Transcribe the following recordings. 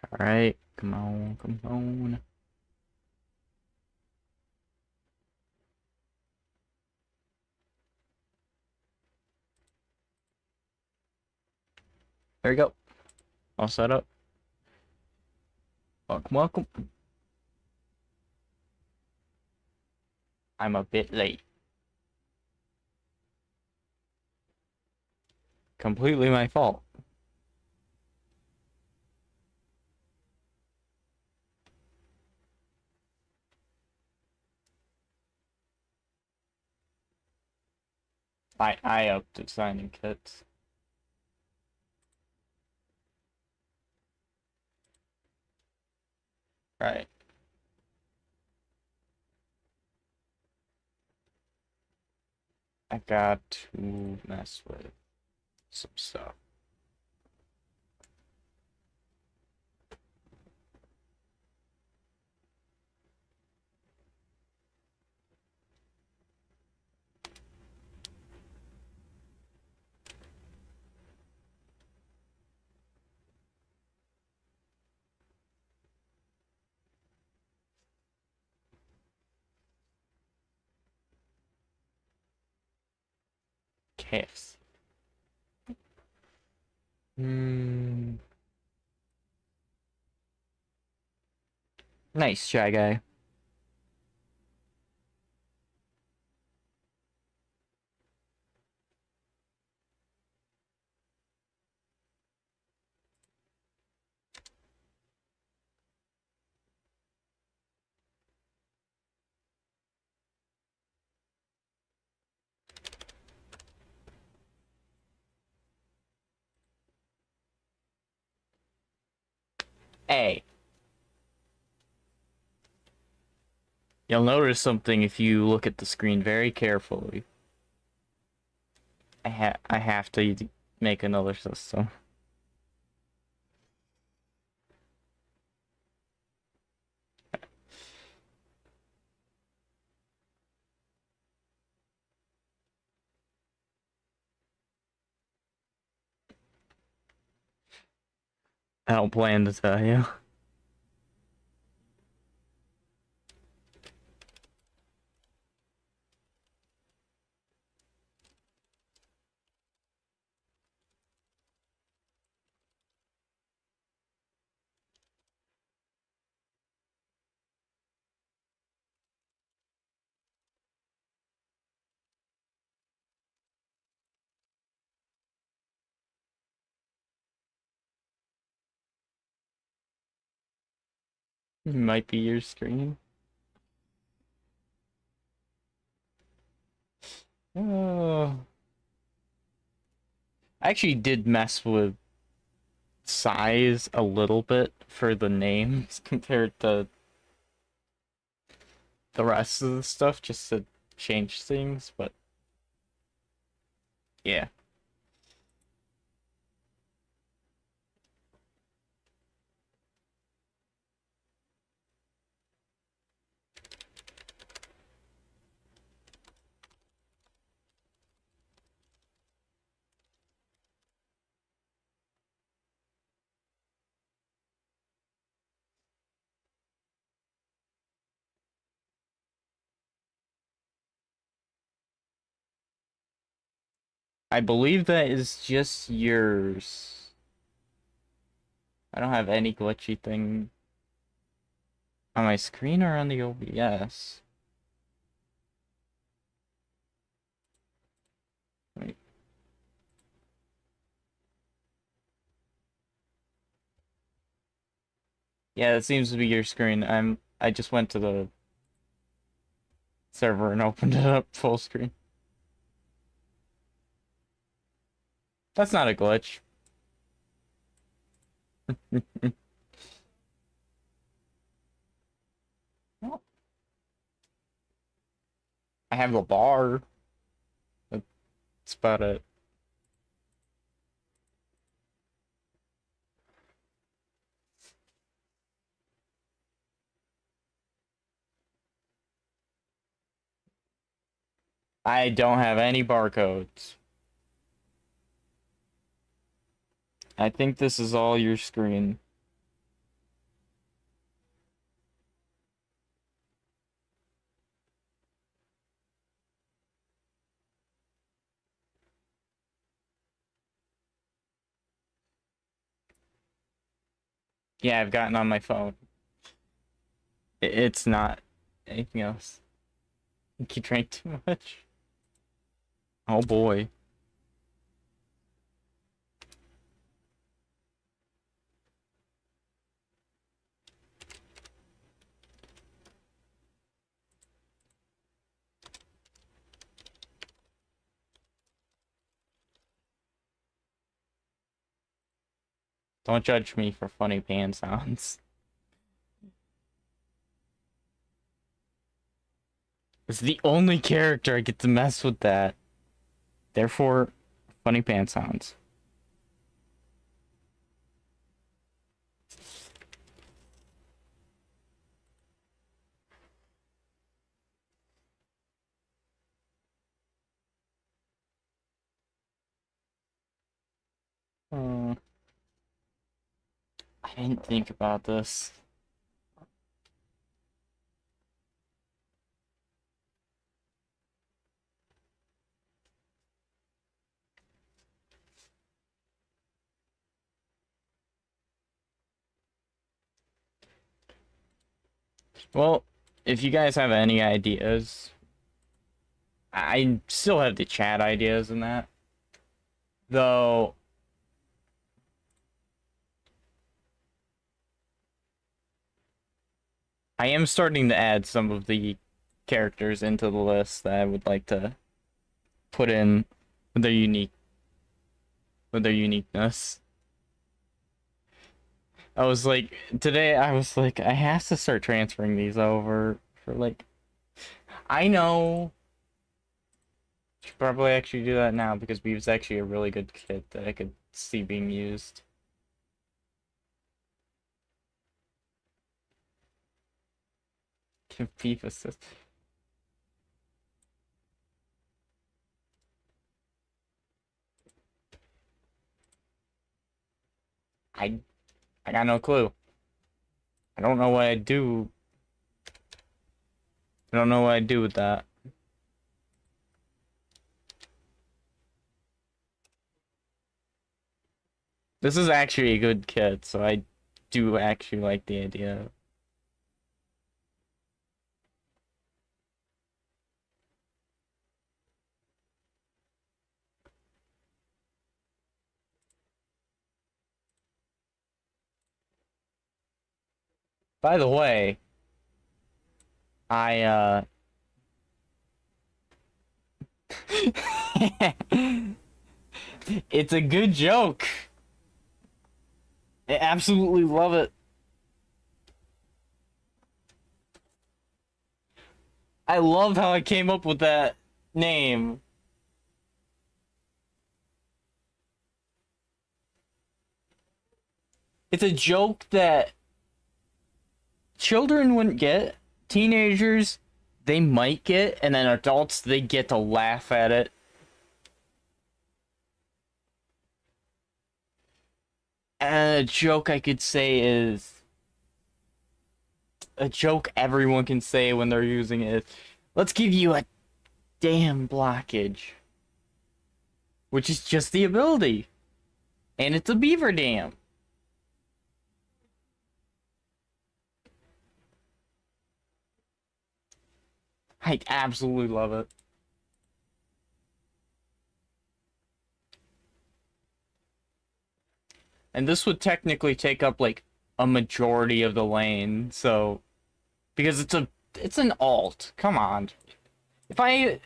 Alright, come on, come on. There we go. All set up. Welcome, welcome. I'm a bit late. Completely my fault. I upped to signing kits. Right. I got to mess with some stuff. KFC. Nice try, guy. Hey. You'll notice something if you look at the screen very carefully. I have to make another system. I don't plan to tell you. It might be your screen. Oh. I actually did mess with size a little bit for the names compared to the rest of the stuff just to change things, but yeah. I believe that is just yours. I don't have any glitchy thing on my screen or on the OBS. Wait. Yeah, it seems to be your screen. I just went to the server and opened it up full screen. That's not a glitch. Well, I have a bar. That's about it. I don't have any barcodes. I think this is all your screen. Yeah, I've gotten on my phone. It's not anything else. You drank too much. Oh boy. Don't judge me for funny pan sounds. It's the only character I get to mess with that. Therefore, funny pan sounds. Uh, I didn't think about this. Well, if you guys have any ideas, I still have the chat ideas in that. Though, I am starting to add some of the characters into the list that I would like to put in with their uniqueness. I was like, today I was like, I have to start transferring these over for like, I know. Should probably actually do that now because Beeve's actually a really good kit that I could see being used. Give Beef assist. I I got no clue. I don't know what I'd do. I don't know what I'd do with that. This is actually a good kit, so I do actually like the idea. By the way, I it's a good joke. I absolutely love it. I love how I came up with that name. It's a joke that children wouldn't get. Teenagers, they might get, and then adults, they get to laugh at it. And a joke I could say is a joke everyone can say when they're using it. Let's give you a damn blockage, which is just the ability, and it's a beaver dam. I absolutely love it. And this would technically take up like a majority of the lane, so because it's an alt. Come on. If I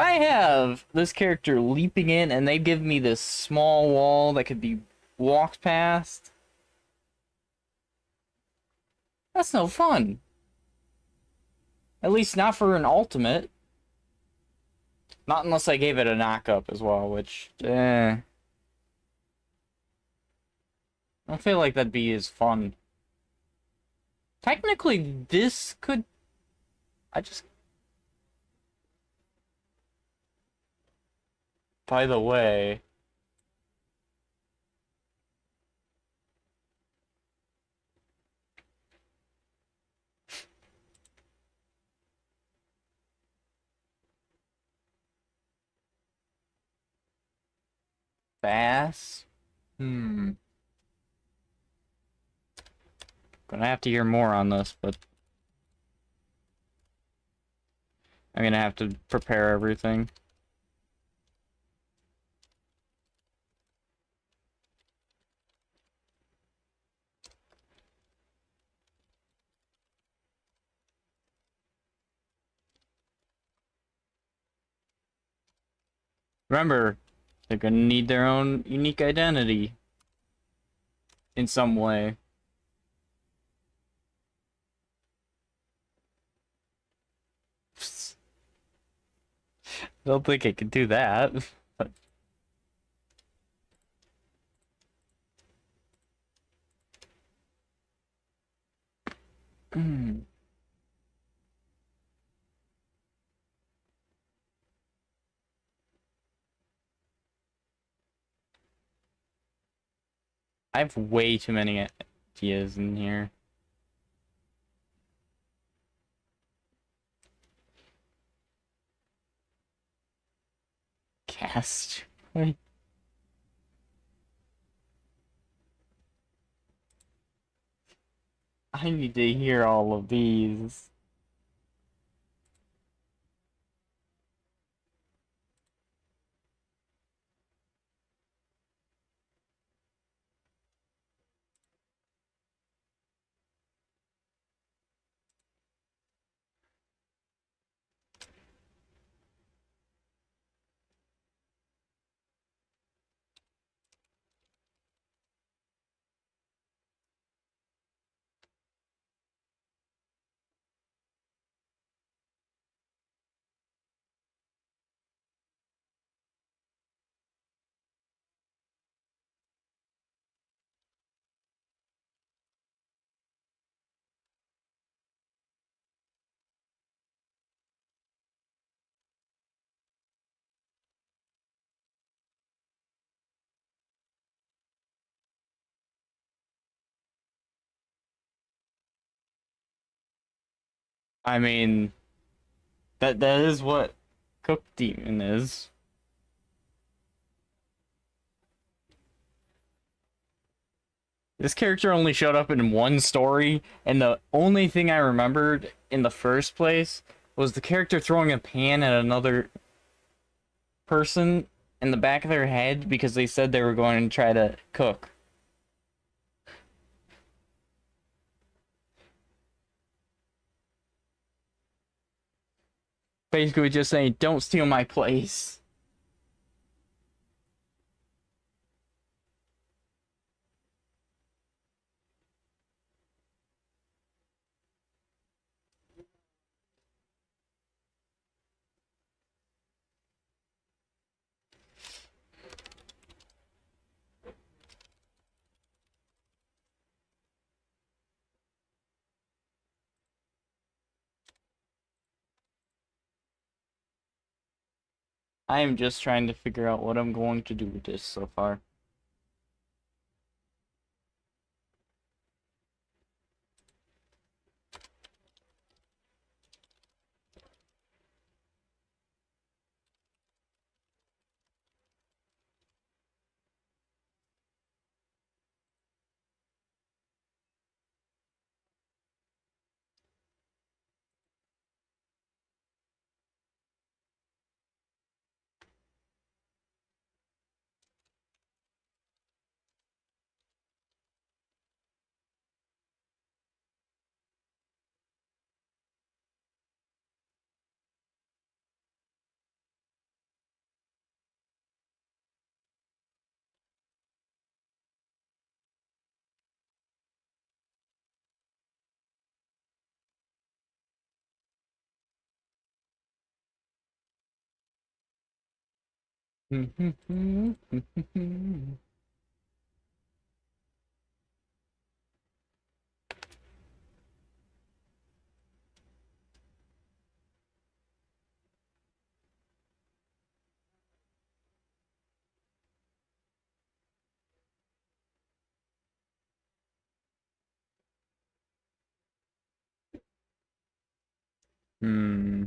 have this character leaping in and they give me this small wall that could be walked past, that's no fun. At least not for an ultimate. Not unless I gave it a knockup as well, which I don't feel like that'd be as fun. Technically, this could. I just. By the way, Bass. Hmm. Gonna have to hear more on this, but I'm gonna have to prepare everything. Remember, they're gonna need their own unique identity in some way. I don't think I can do that. But I have way too many ideas in here. Cast. Wait. I need to hear all of these. I mean, that is what Cook Demon is. This character only showed up in one story, and the only thing I remembered in the first place was the character throwing a pan at another person in the back of their head because they said they were going to try to cook. Basically just saying, don't steal my place. I am just trying to figure out what I'm going to do with this so far. Hmm.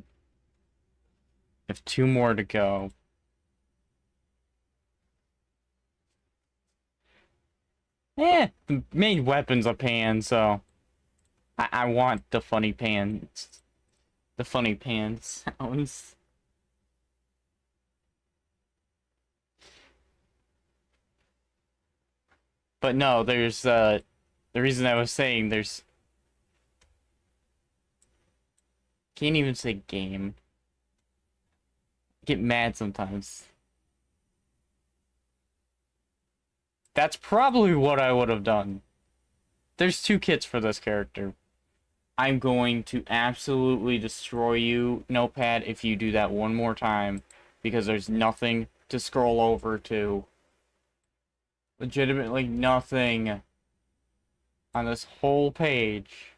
I have two more to go. The main weapon's a pan, so I want the funny pants. The funny pants sounds. But no, there's the reason I was saying there's can't even say game. Get mad sometimes. That's probably what I would have done. There's two kits for this character. I'm going to absolutely destroy you, Notepad, if you do that one more time, because there's nothing to scroll over to. Legitimately nothing on this whole page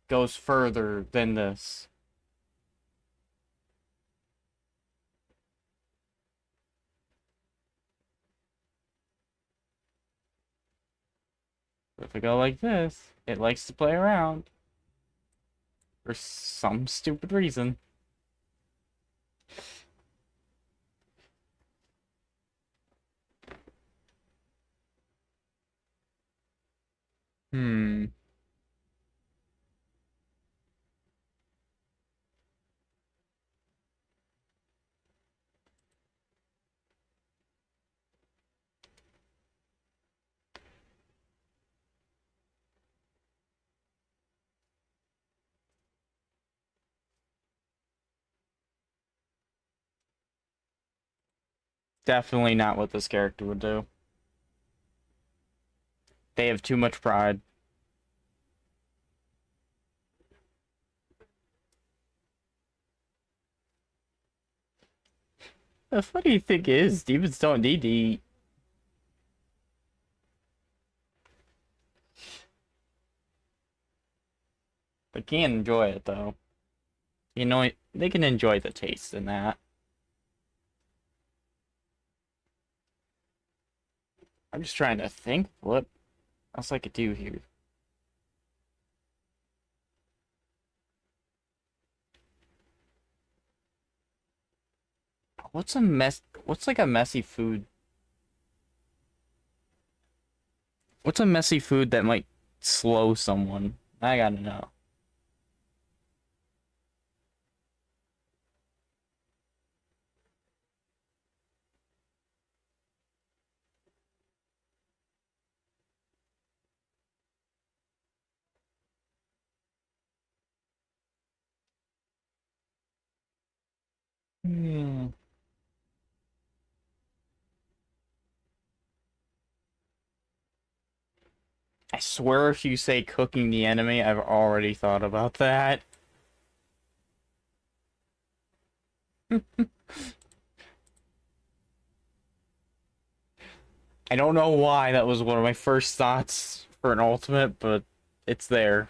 goes further than this. If I go like this, it likes to play around. For some stupid reason. Hmm. Definitely not what this character would do. They have too much pride. The funny thing is, demons don't need to eat. They can enjoy it, though. You know, they can enjoy the taste in that. I'm just trying to think what else I could do here. What's like a messy food? What's a messy food that might slow someone? I gotta know. Hmm. I swear if you say cooking the enemy, I've already thought about that. I don't know why that was one of my first thoughts for an ultimate, but it's there.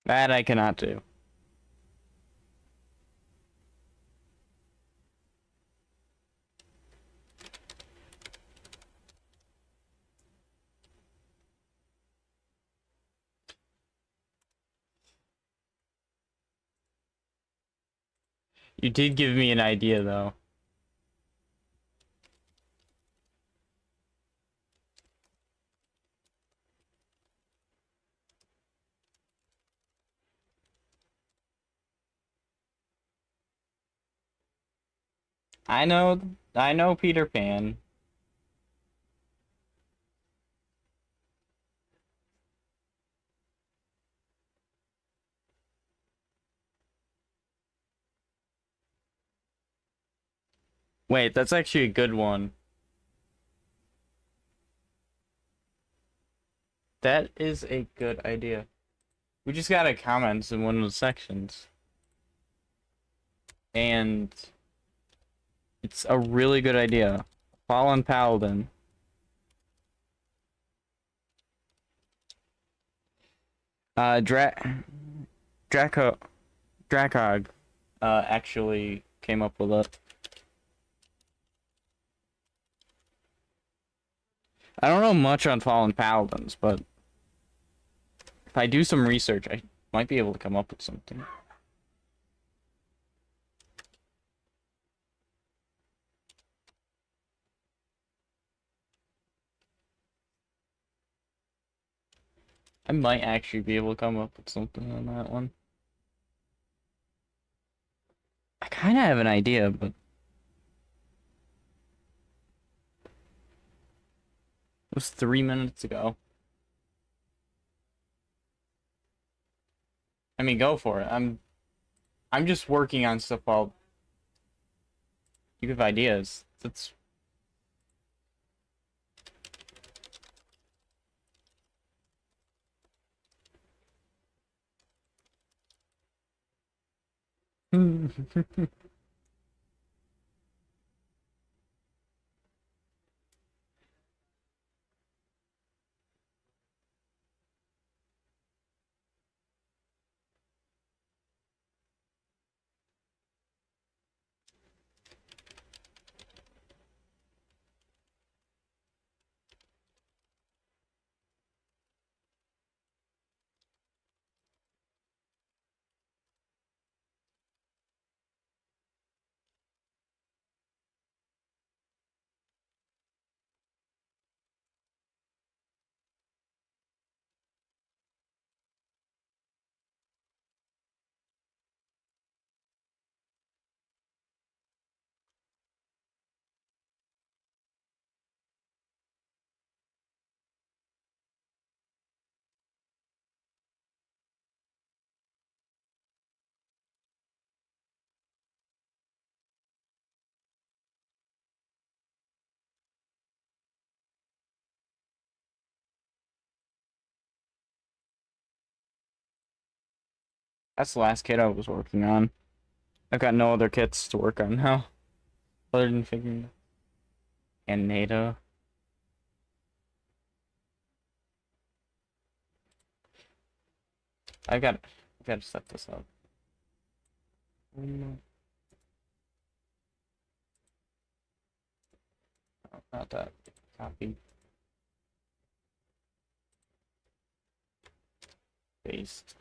That I cannot do. You did give me an idea, though. I know Peter Pan. Wait, that's actually a good one. That is a good idea. We just got a comment in one of the sections. And it's a really good idea. Fallen Paladin. Draco Dracog actually came up with it. I don't know much on Fallen Paladins, but if I do some research, I might be able to come up with something. I might actually be able to come up with something on that one. I kind of have an idea, but it was 3 minutes ago. I mean, go for it. I'm just working on stuff while you have ideas. That's that's the last kit I was working on. I've got no other kits to work on now, other than figuring and NATO. I gotta set this up. No, not that. Copy. Paste.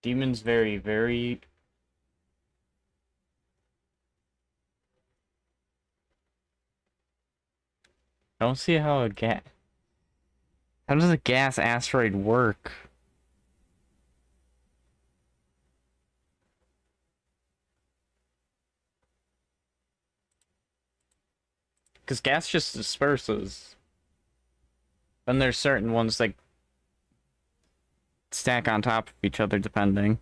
Demon's very, very. I don't see how a gas. How does a gas asteroid work? Because gas just disperses. Then there's certain ones that stack on top of each other depending.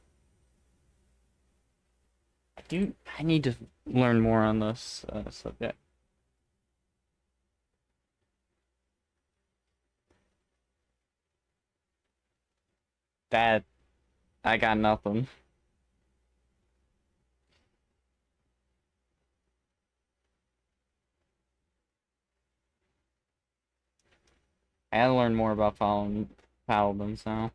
I need to learn more on this subject. That, I got nothing. I gotta learn more about following paladins now.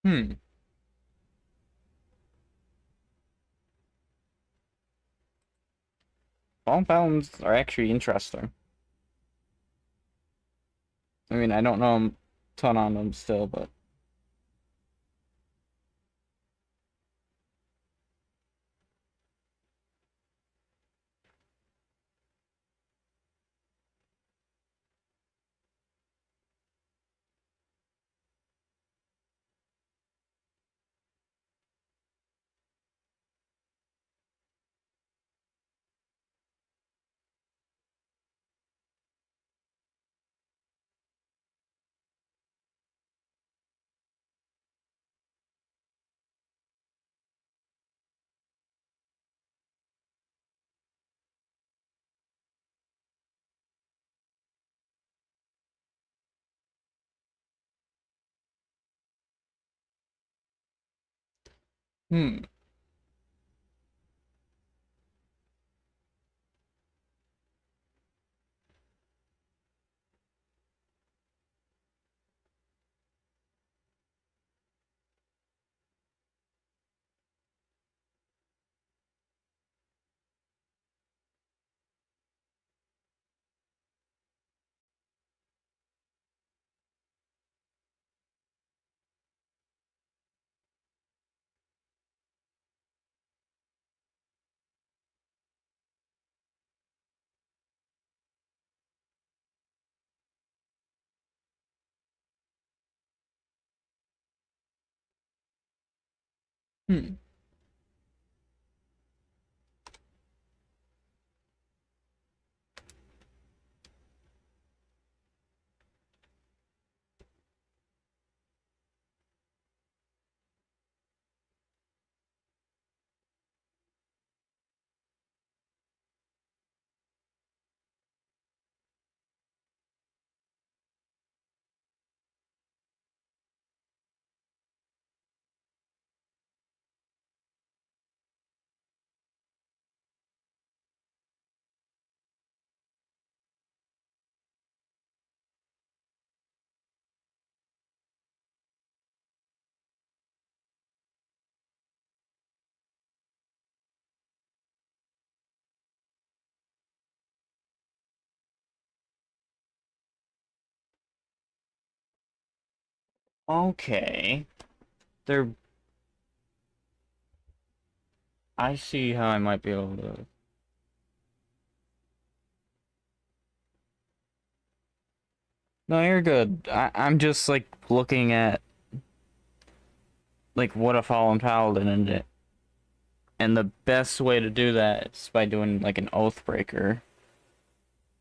Hmm. Fallen paladins are actually interesting. I mean, I don't know a ton on them still, but Hmm. Hmm. Okay. There. I see how I might be able to. No, you're good. I'm just like looking at like what a fallen paladin and the best way to do that is by doing like an Oathbreaker,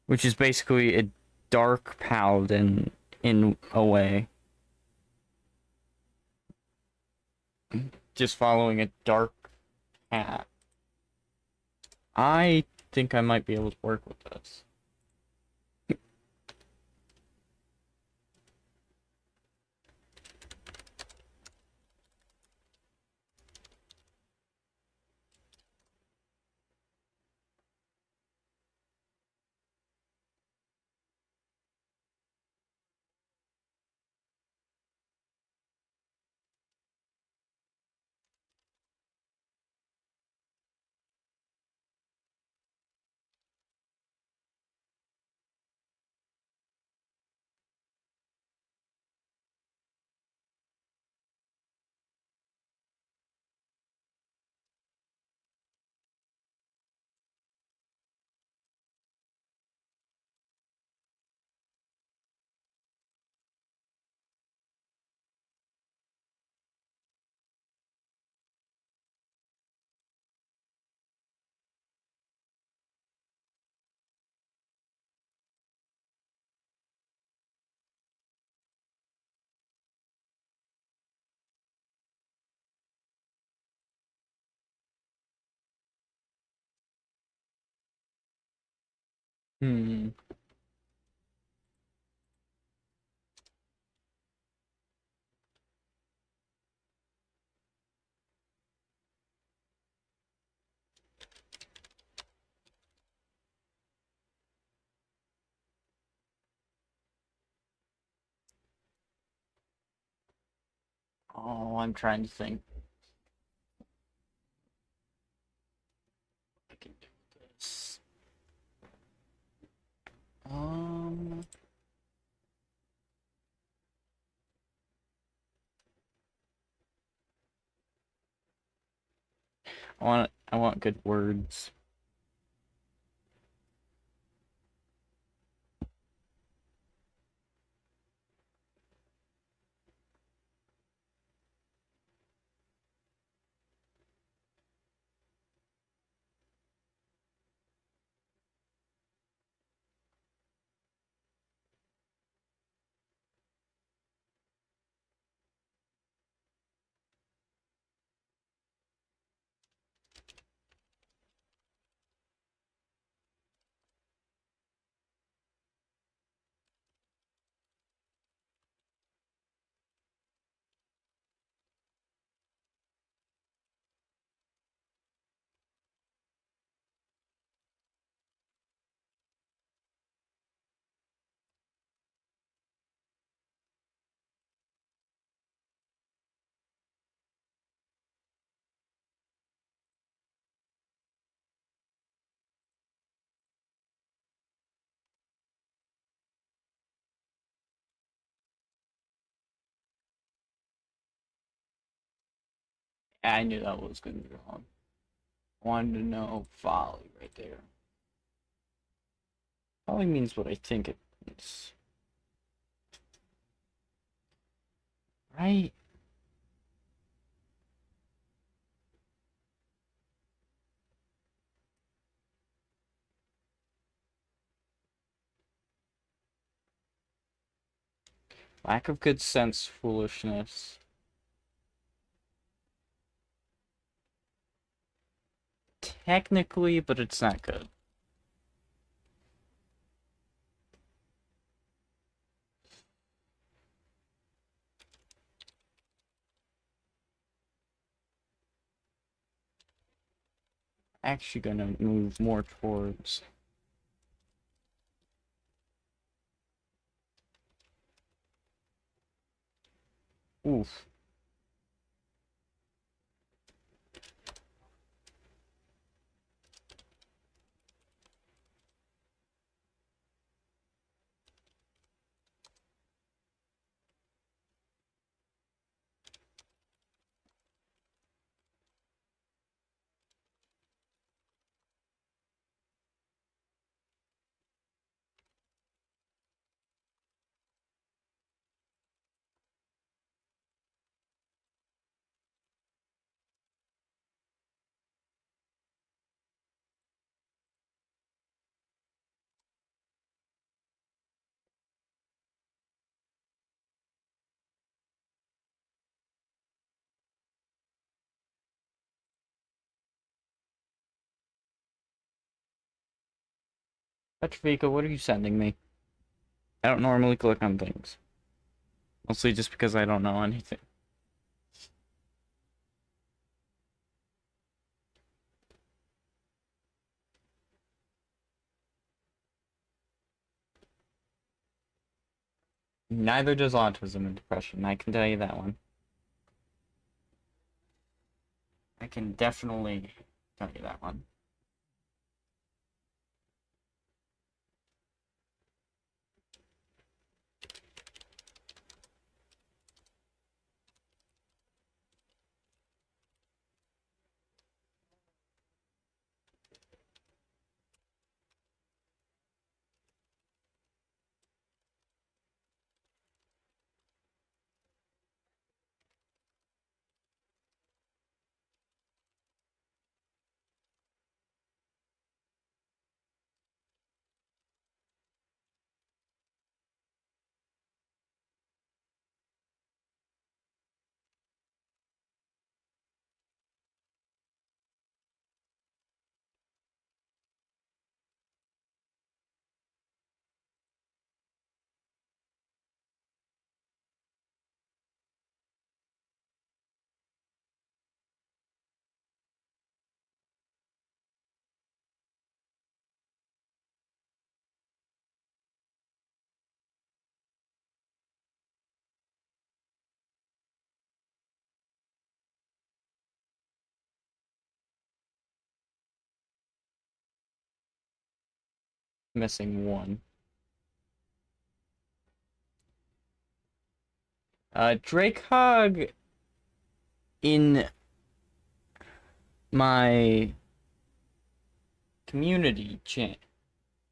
which is basically a dark paladin in a way. Just following a dark path. I think I might be able to work with this. Hmm. Oh, I'm trying to think. I can do this. Um, I want good words. I knew that was gonna be wrong. I wanted to know folly right there. Folly means what I think it means. Right? Lack of good sense, foolishness. Technically, but it's not good. Actually gonna move more towards... Oof. Petrovica, what are you sending me? I don't normally click on things. Mostly just because I don't know anything. Neither does autism and depression, I can tell you that one. I can definitely tell you that one. Missing one. Drake Hog in my community chat,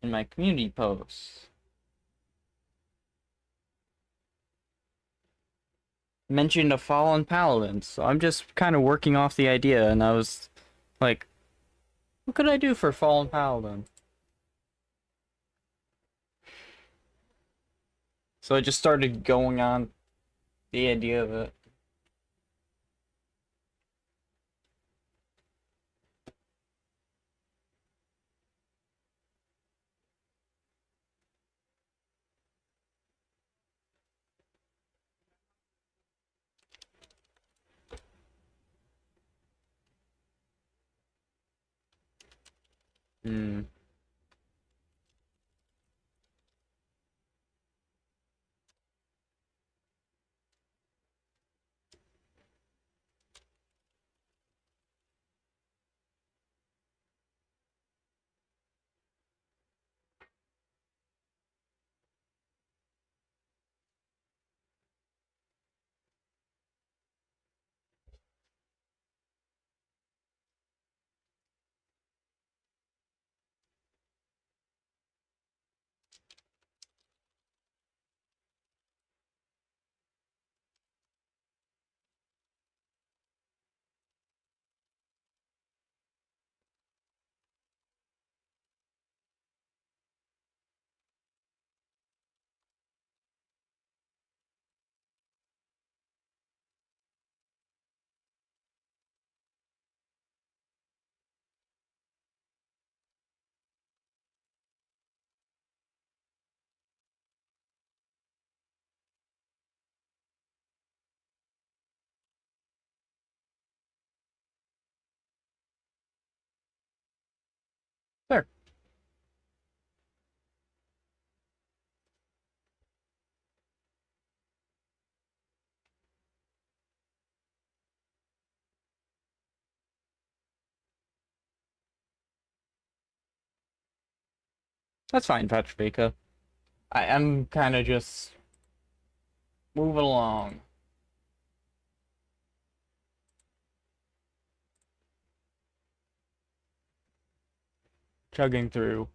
in my community posts, mentioned a fallen paladin, so I'm just kind of working off the idea, and I was like, what could I do for fallen paladin? So I just started going on the idea of it. Hmm. That's fine, Petrovica. I'm kind of just moving along. Chugging through.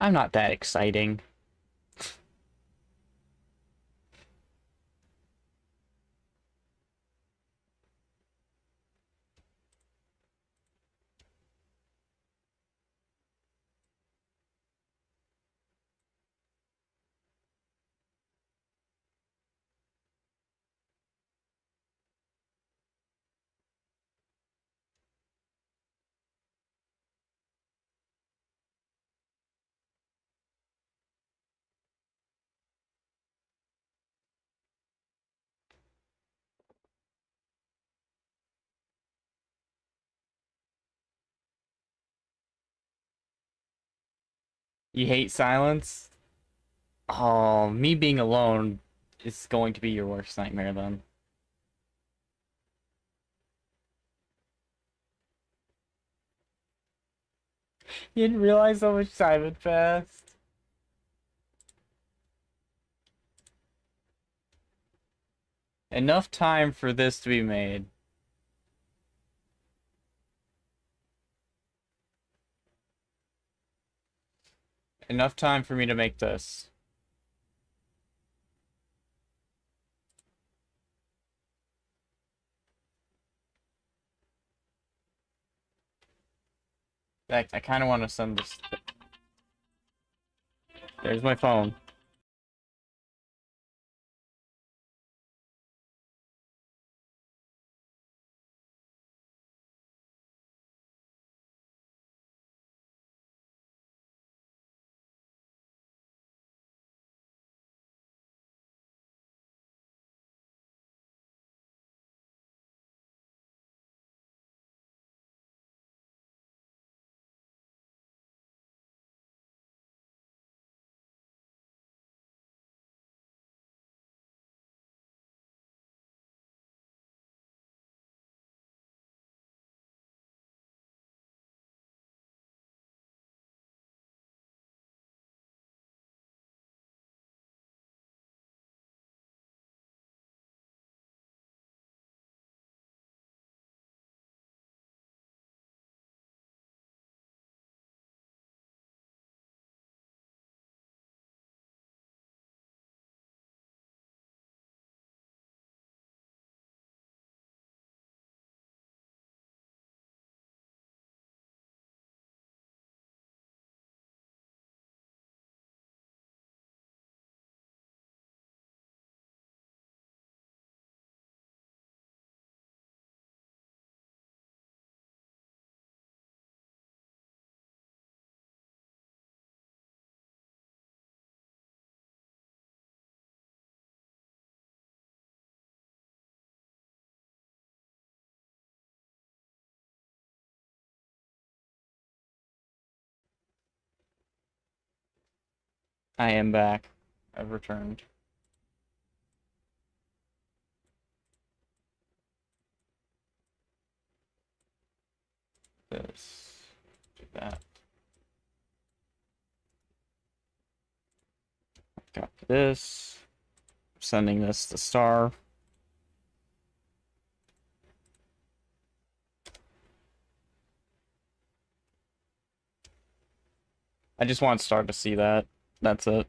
I'm not that exciting. You hate silence? Oh, me being alone is going to be your worst nightmare then. You didn't realize how much time had passed? Enough time for this to be made. Enough time for me to make this. In fact, I kind of want to send this. There's my phone. I am back. I've returned. This. Do that. Copy this. Sending this to Star. I just want Star to see that. That's it.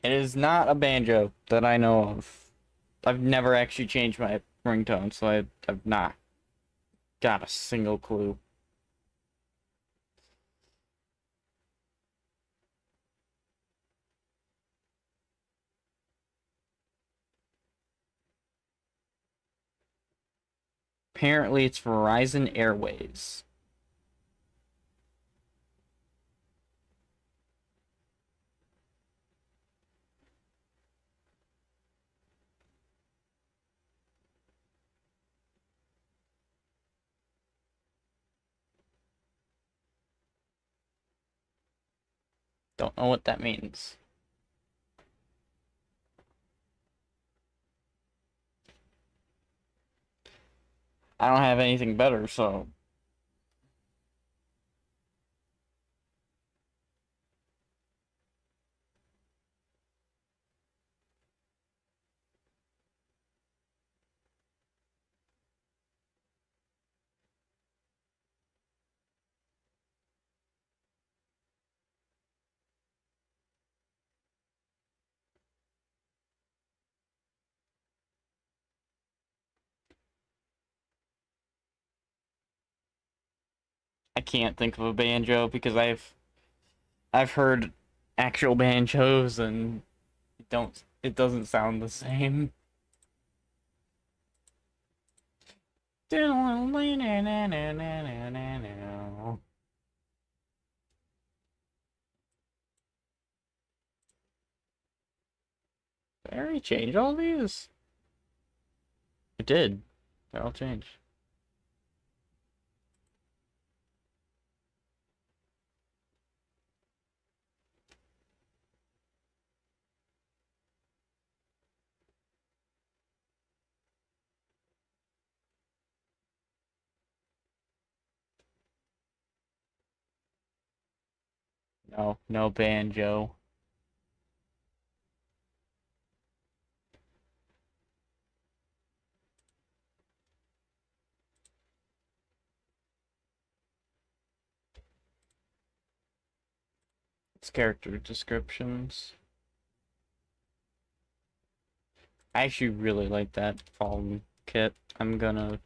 It is not a banjo that I know of. I've never actually changed my ringtone, so I've not got a single clue. Apparently, it's Verizon Airways. Don't know what that means. I don't have anything better, so. I can't think of a banjo because I've heard actual banjos and it doesn't sound the same. Did I already change all these? I did. They're all changed. No, no banjo. It's character descriptions. I actually really like that Fallen kit. I'm gonna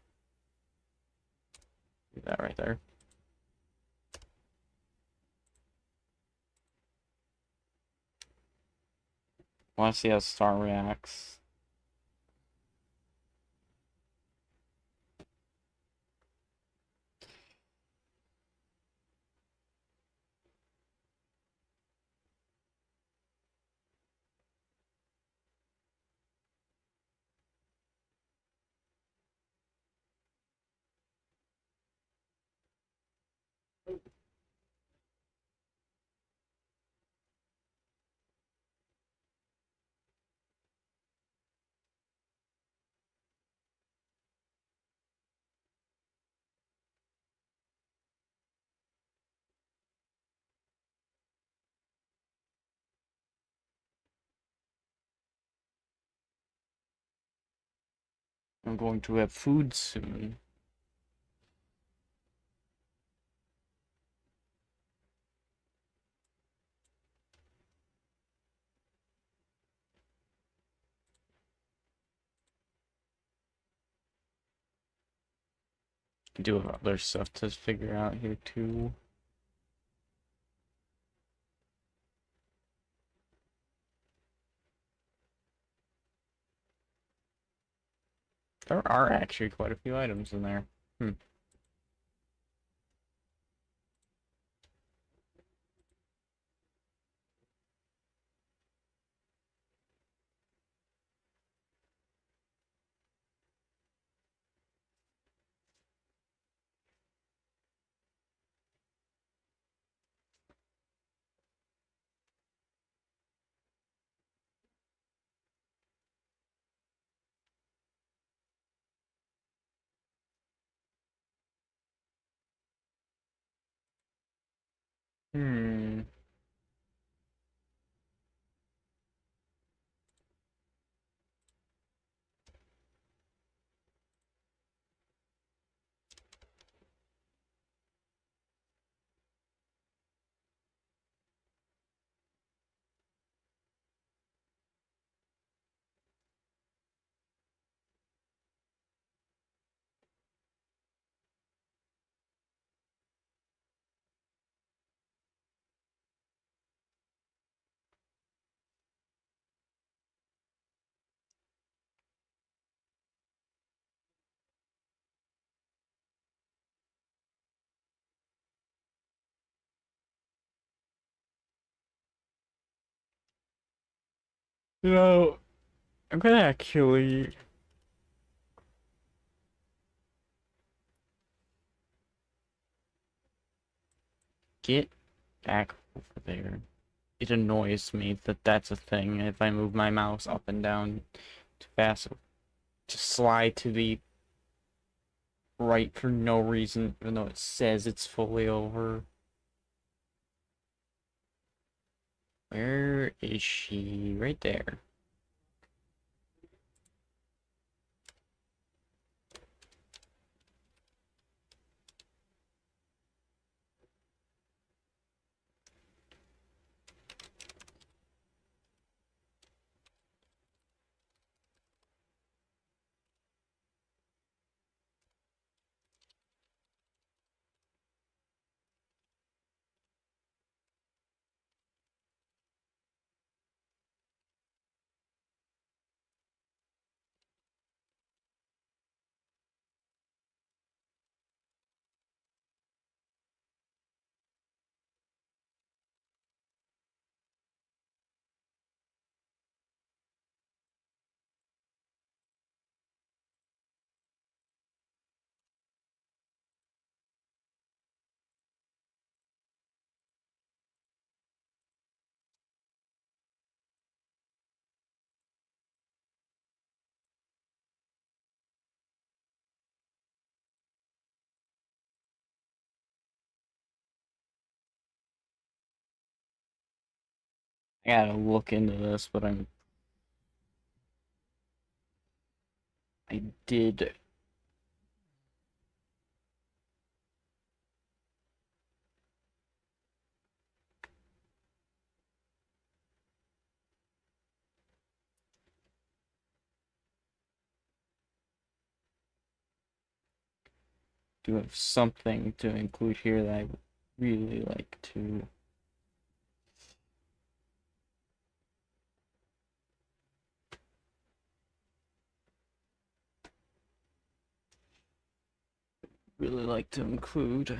do that right there. Want to see how Star reacts. I'm going to have food soon. Do have other stuff to figure out here too. There are actually quite a few items in there. Hmm. Hmm. You know, I'm gonna actually get back over there. It annoys me that that's a thing. If I move my mouse up and down too fast, to slide to the right for no reason, even though it says it's fully over. Where is she? Right there. I gotta look into this, but I did. Do have something to include here that I would really like to. Really like to include.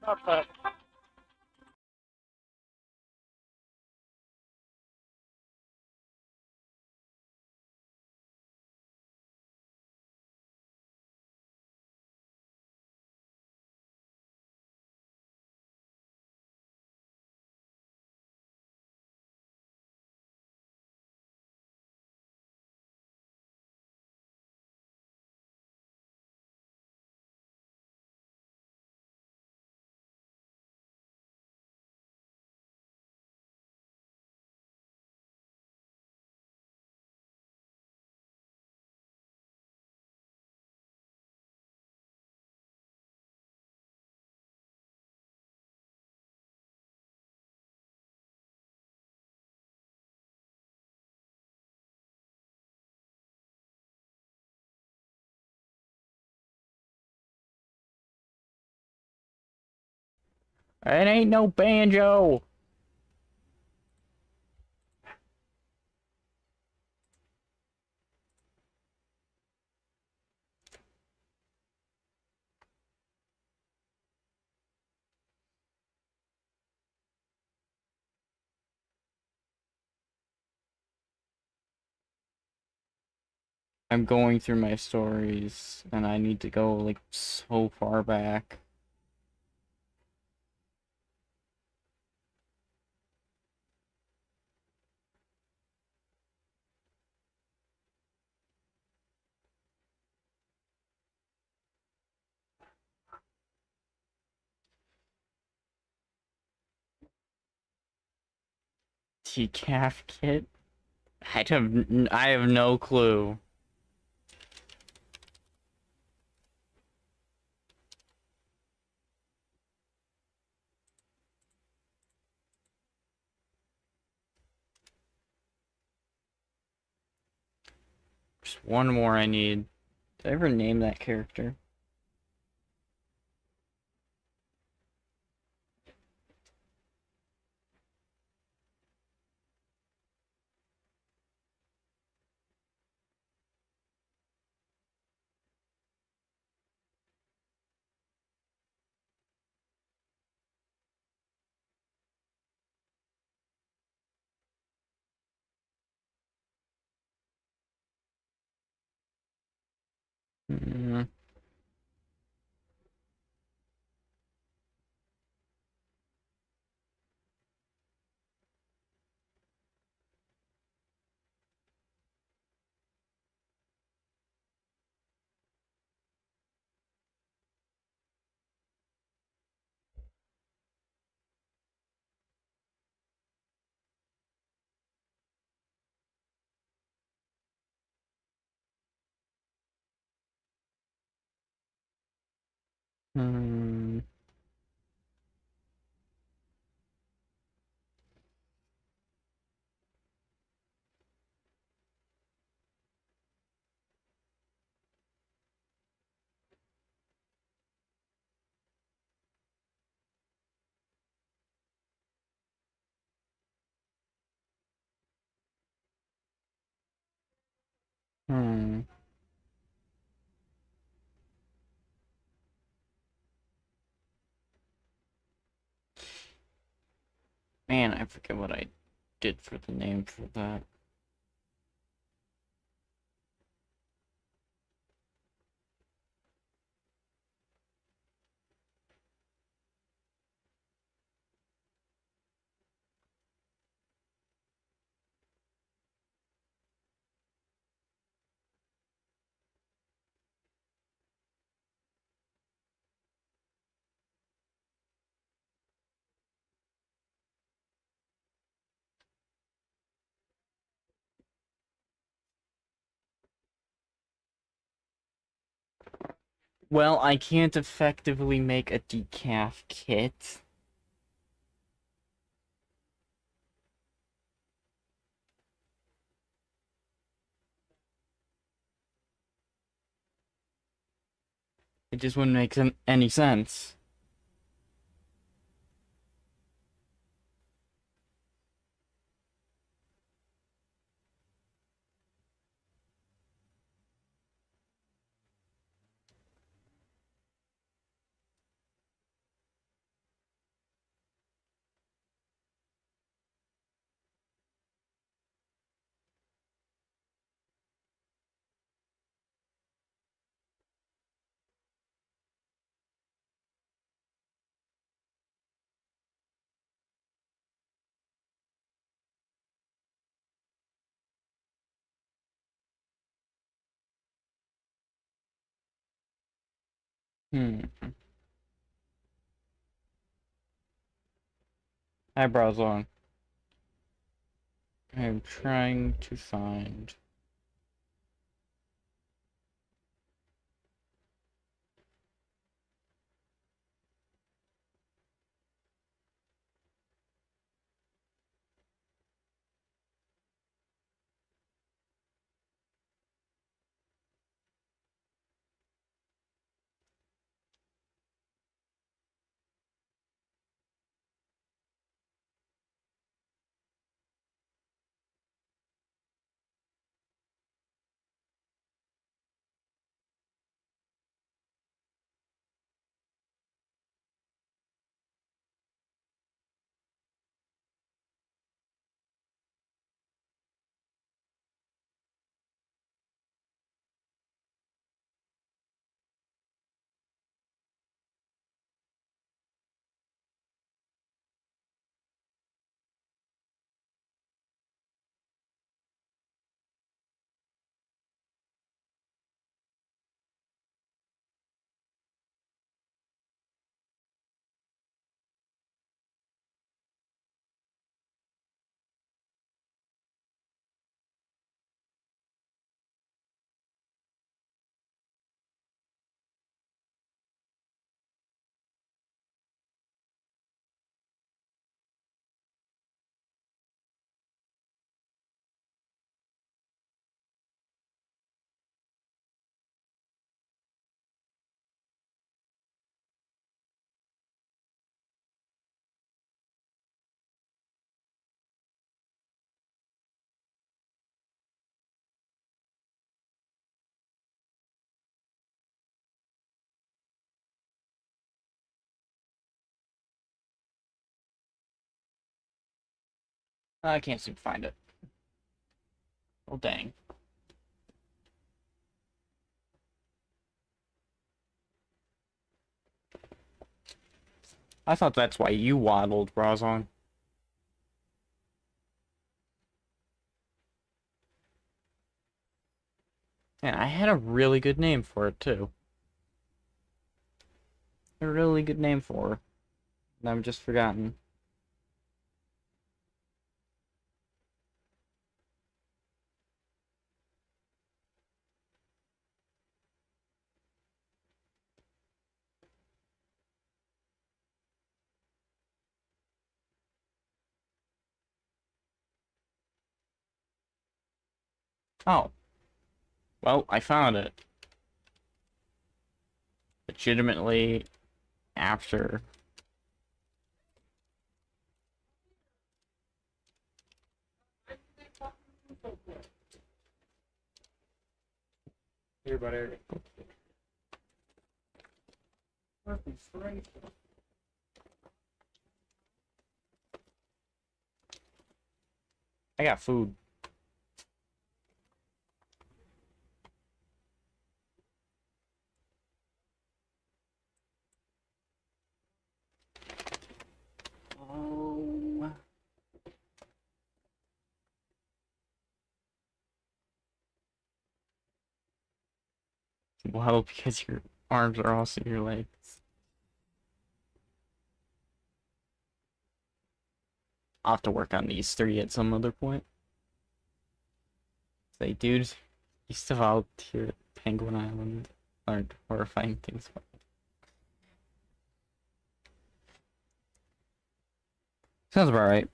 Not that. It ain't no banjo. I'm going through my stories, and I need to go like so far back. Decaf kit? I have no clue. One more I need. Did I ever name that character? Hmm. Hmm. Hmm. Man, I forget what I did for the name for that. Well, I can't effectively make a decaf kit. It just wouldn't make any sense. Hmm. Eyebrows on. I'm trying to find. I can't seem to find it. Oh, dang. I thought that's why you waddled, Razon. Man, I had a really good name for it, too. A really good name for her. And I'm just forgotten. Oh. Well, I found it. Legitimately after. Here, buddy. I got food. Oh. Well, because your arms are also your legs. I'll have to work on these three at some other point. Say, dude, you still out here at Penguin Island learned horrifying things. Sounds about right.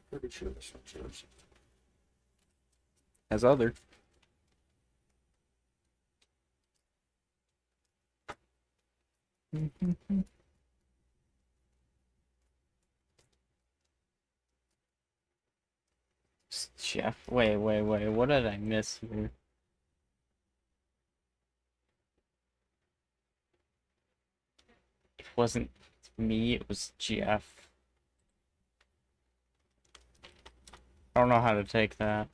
Pretty sure this one's yours. As other. Jeff, wait, what did I miss here? It wasn't me, it was Jeff. I don't know how to take that.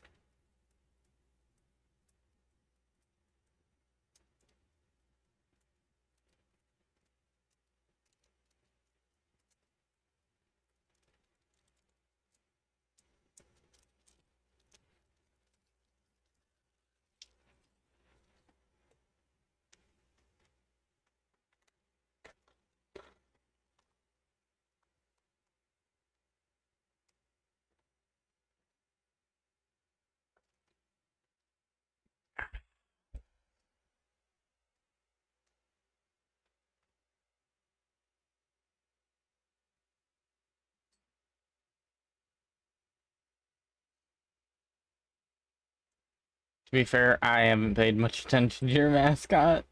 To be fair, I haven't paid much attention to your mascot.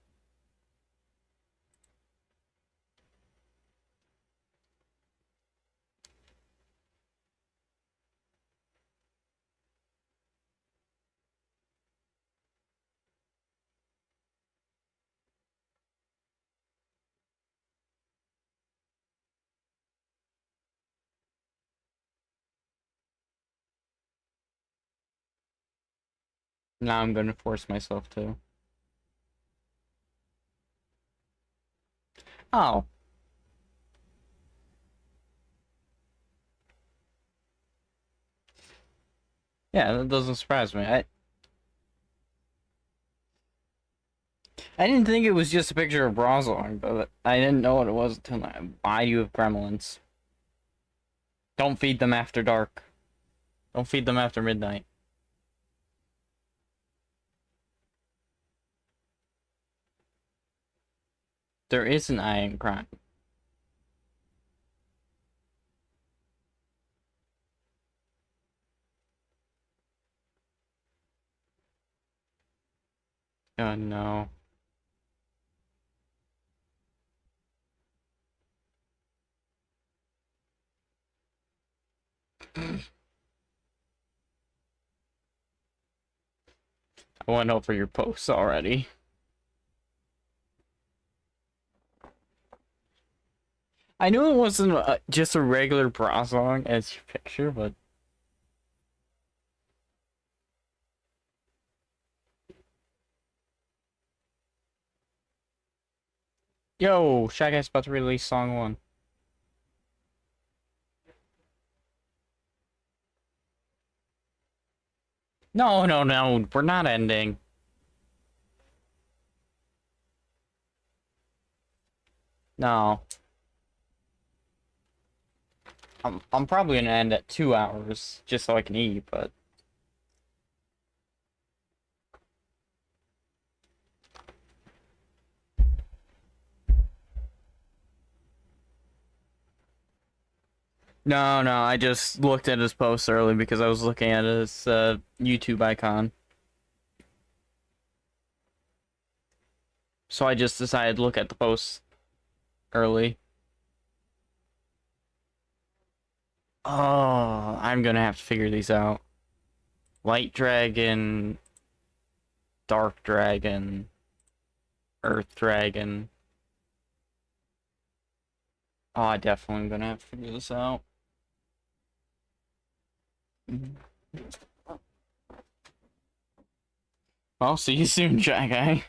Now I'm gonna force myself to. Oh. Yeah, that doesn't surprise me. I didn't think it was just a picture of Bronzong, but I didn't know what it was until now. Why do you have gremlins? Don't feed them after dark. Don't feed them after midnight. There is an iron crime. Oh no. I went over your posts already. I knew it wasn't just a regular bra song as your picture, but yo, Shy Guy's about to release song one. No, no, no, we're not ending. No. I'm probably gonna end at 2 hours just so I can eat, but no, no, I just looked at his post early because I was looking at his YouTube icon. So I just decided to look at the post early. Oh, I'm gonna have to figure these out. Light Dragon, Dark Dragon, Earth Dragon. Oh, I definitely am gonna have to figure this out. Well, see you soon, Shy Guy.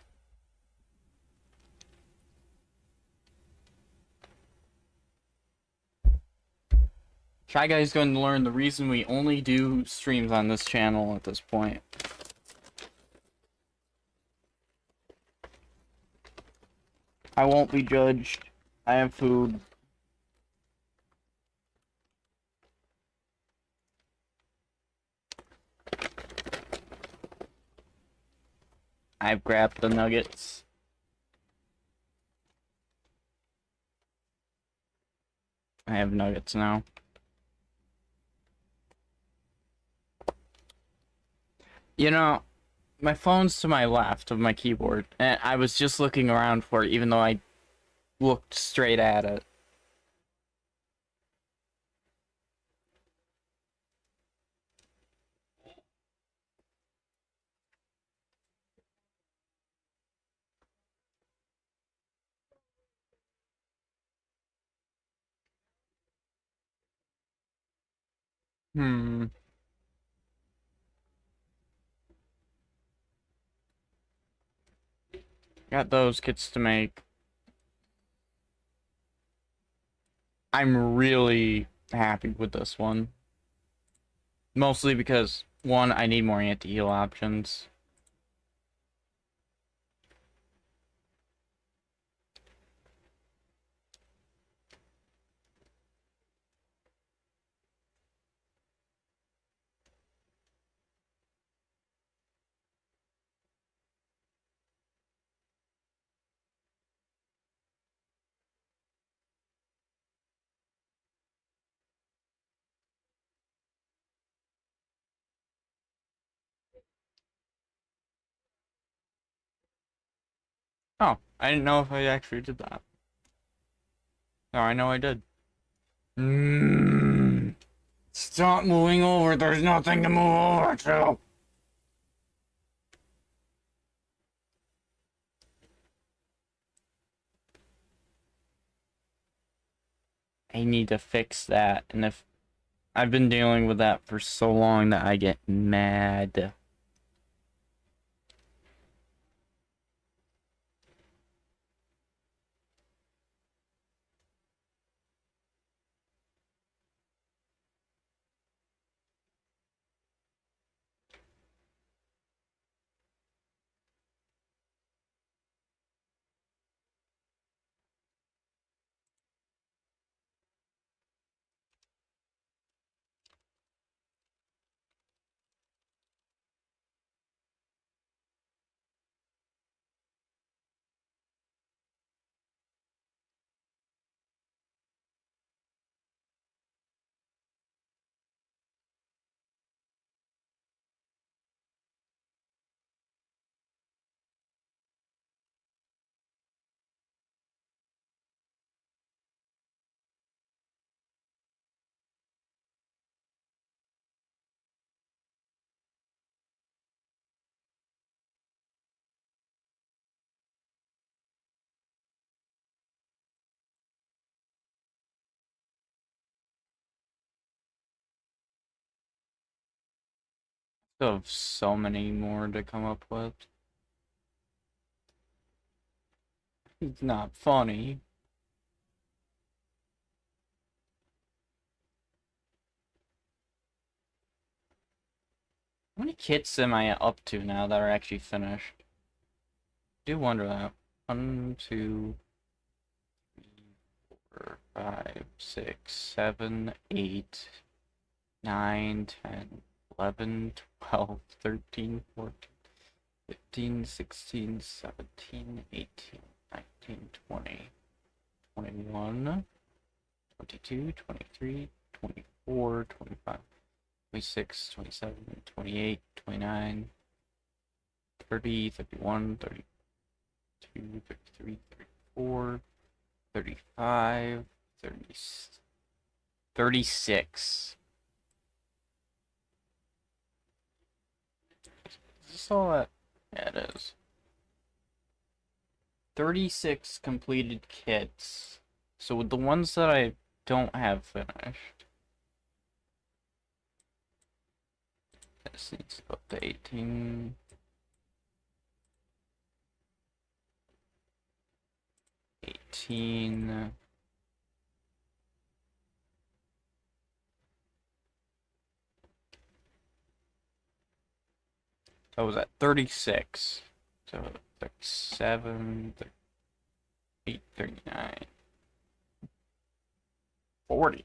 Shy Guy's going to learn the reason we only do streams on this channel at this point. I won't be judged. I have food. I've grabbed the nuggets. I have nuggets now. You know, my phone's to my left of my keyboard, and I was just looking around for it, even though I looked straight at it. Hmm. Got those kits to make. I'm really happy with this one. Mostly because, one, I need more anti-heal options. Oh, I didn't know if I actually did that. No, I know I did. Stop moving over. There's nothing to move over to. I need to fix that. And if I've been dealing with that for so long that I get mad. Still have so many more to come up with. It's not funny. How many kits am I up to now that are actually finished? I do wonder that. 1, 2, 3, 4, 5, 6, 7, 8, 9, 10, 11, 12, 13, 14, 15, 16, 17, 18, 19, 20, 21, 22, 23, 24, 25, 26, 27, 28, 29, 30, 31, 32, 33, 34, 35, 30, 36. Is this all that? Yeah, it is. 36 completed kits. So with the ones that I don't have finished, this needs to go up to 18. 18. I was at 36. So 37, 38, 39, 40.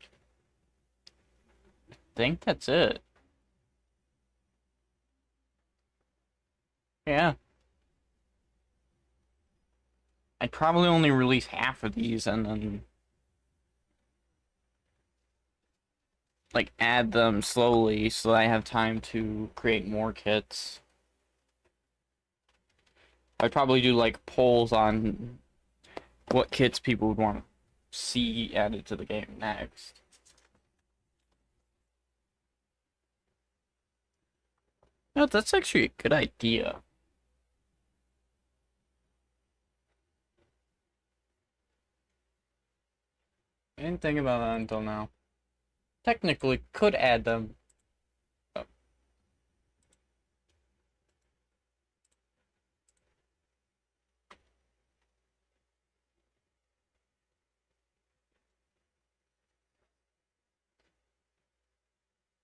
I think that's it. Yeah. I'd probably only release half of these and then like add them slowly so that I have time to create more kits. I'd probably do like polls on what kits people would want to see added to the game next. No, that's actually a good idea. I didn't think about that until now. Technically, could add them.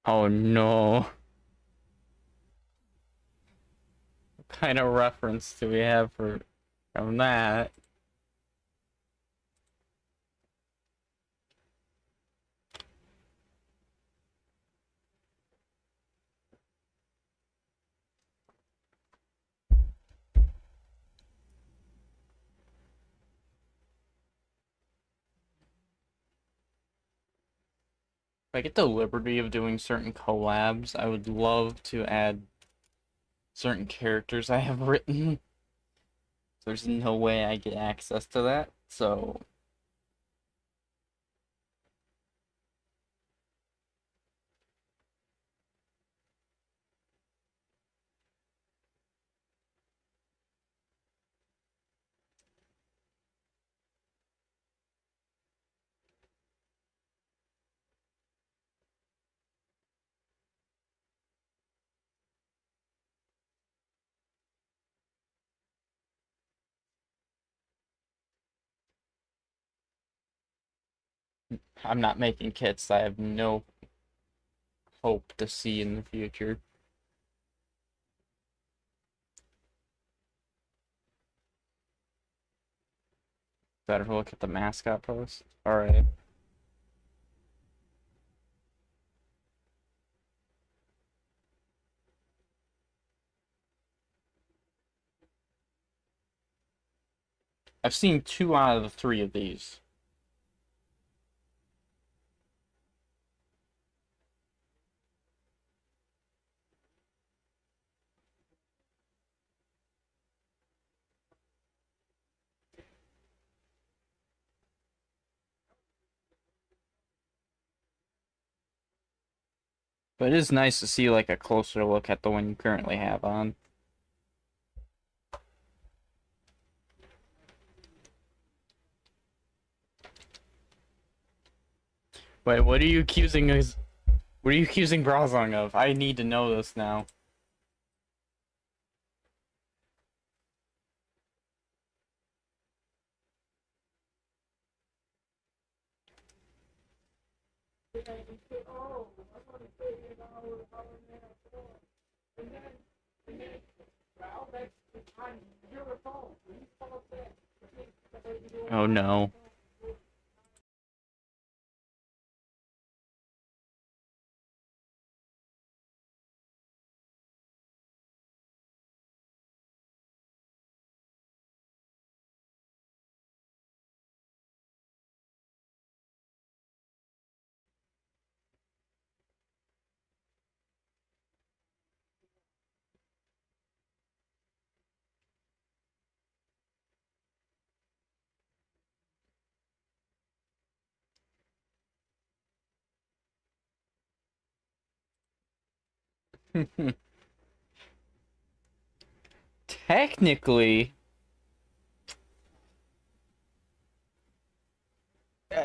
Oh no. What kind of reference do we have from that? If I get the liberty of doing certain collabs, I would love to add certain characters I have written. There's no way I get access to that, so I'm not making kits I have no hope to see in the future. Better look at the mascot post. Alright. I've seen 2 out of the 3 of these. But it is nice to see like a closer look at the one you currently have on. Wait, what are you accusing us? What are you accusing Brazong of? I need to know this now. Oh no. Technically,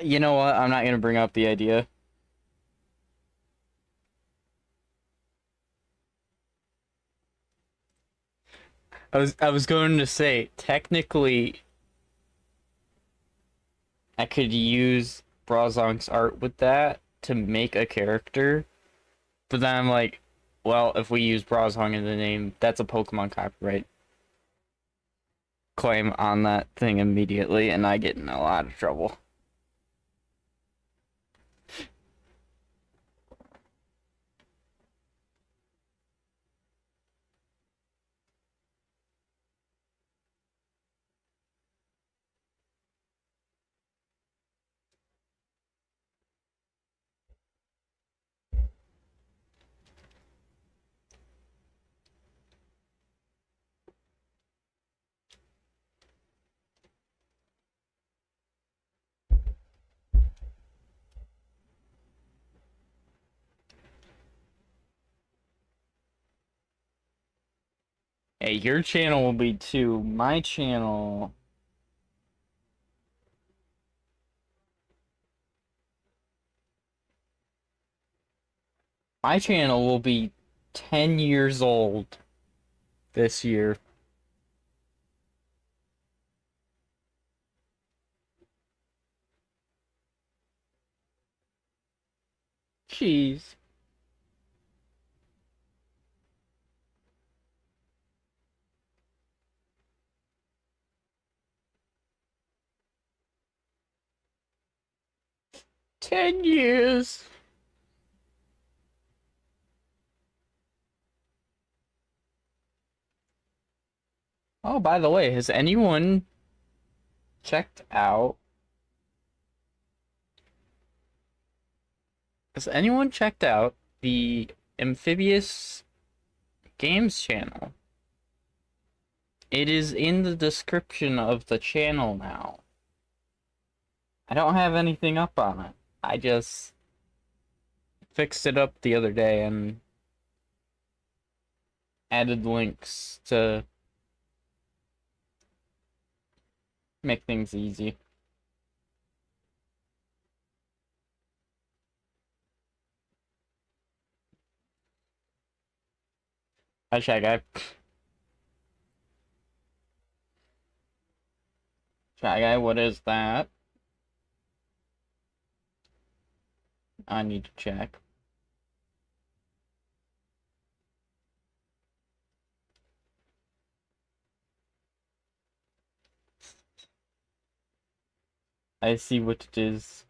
you know what? I'm not gonna bring up the idea. I was going to say technically I could use Brazong's art with that to make a character, but then I'm like, well, if we use Brazong in the name, that's a Pokemon copyright claim on that thing immediately, and I get in a lot of trouble. Hey, your channel will be two. My channel will be 10 years old this year. Jeez. Ten years. Oh, by the way, checked out has anyone checked out the Amphibious Games channel? It is in the description of the channel now. I don't have anything up on it. I just fixed it up the other day and added links to make things easy. Hi, Shy Guy. Shy Guy, what is that? I need to check. I see what it is.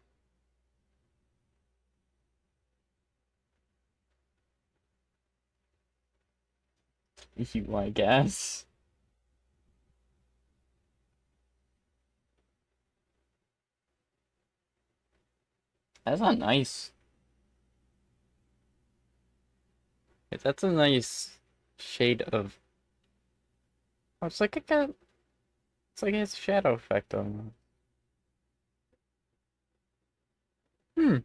You, I guess. That's not nice. That's a nice shade of. Oh, it's like it's like it has a shadow effect on it. Hmm.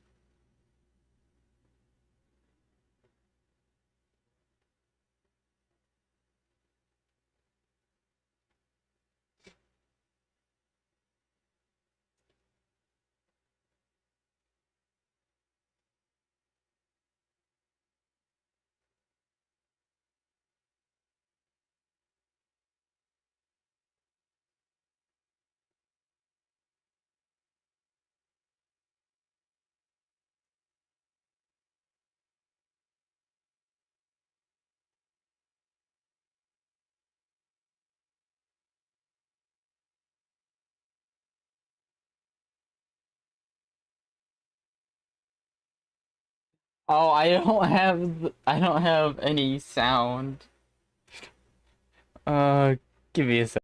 Oh, I don't have any sound. Uh, give me a sec.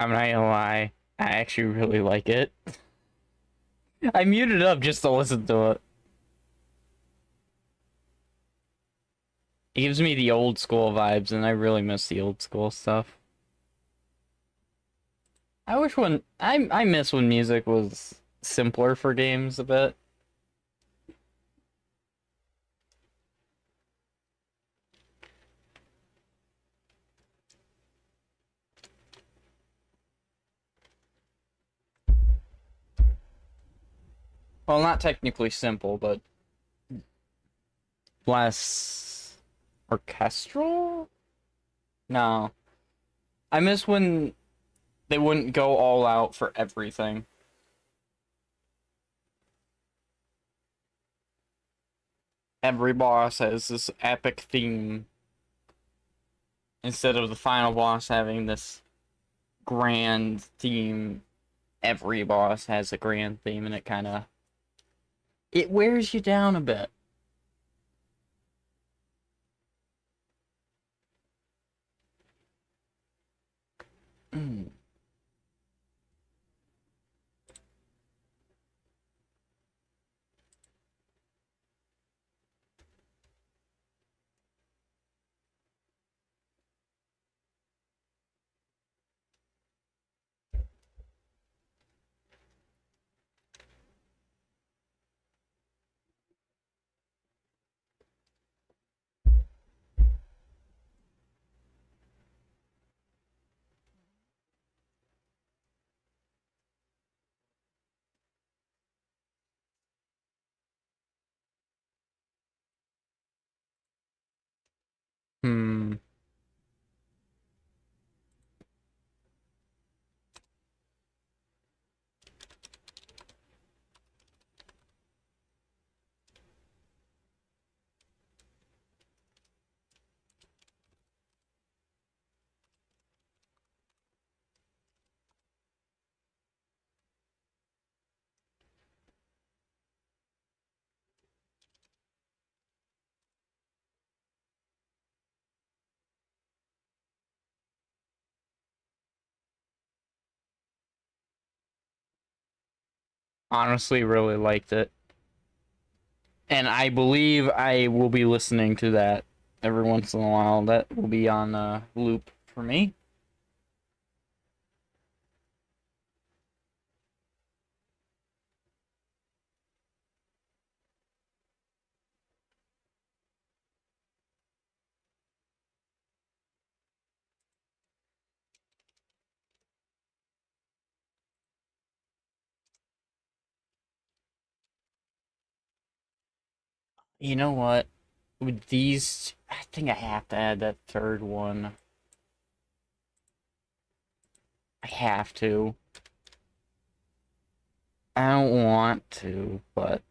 I'm not gonna lie. I actually really like it. I muted up just to listen to it. It gives me the old school vibes, and I really miss the old school stuff. I miss when music was simpler for games a bit. Well, not technically simple, but less orchestral? No. I miss when they wouldn't go all out for everything. Every boss has this epic theme instead of the final boss having this grand theme. Every boss has a grand theme, and it wears you down a bit. Hmm. Honestly, really liked it. And I believe I will be listening to that every once in a while. That will be on loop for me. You know what? With these, I think I have to add that third one. I have to. I don't want to, but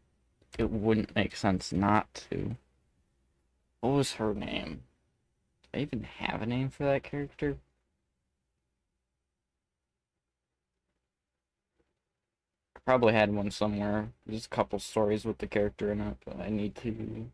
it wouldn't make sense not to. What was her name? Do I even have a name for that character? I probably had one somewhere. There's a couple stories with the character in it, but I need to.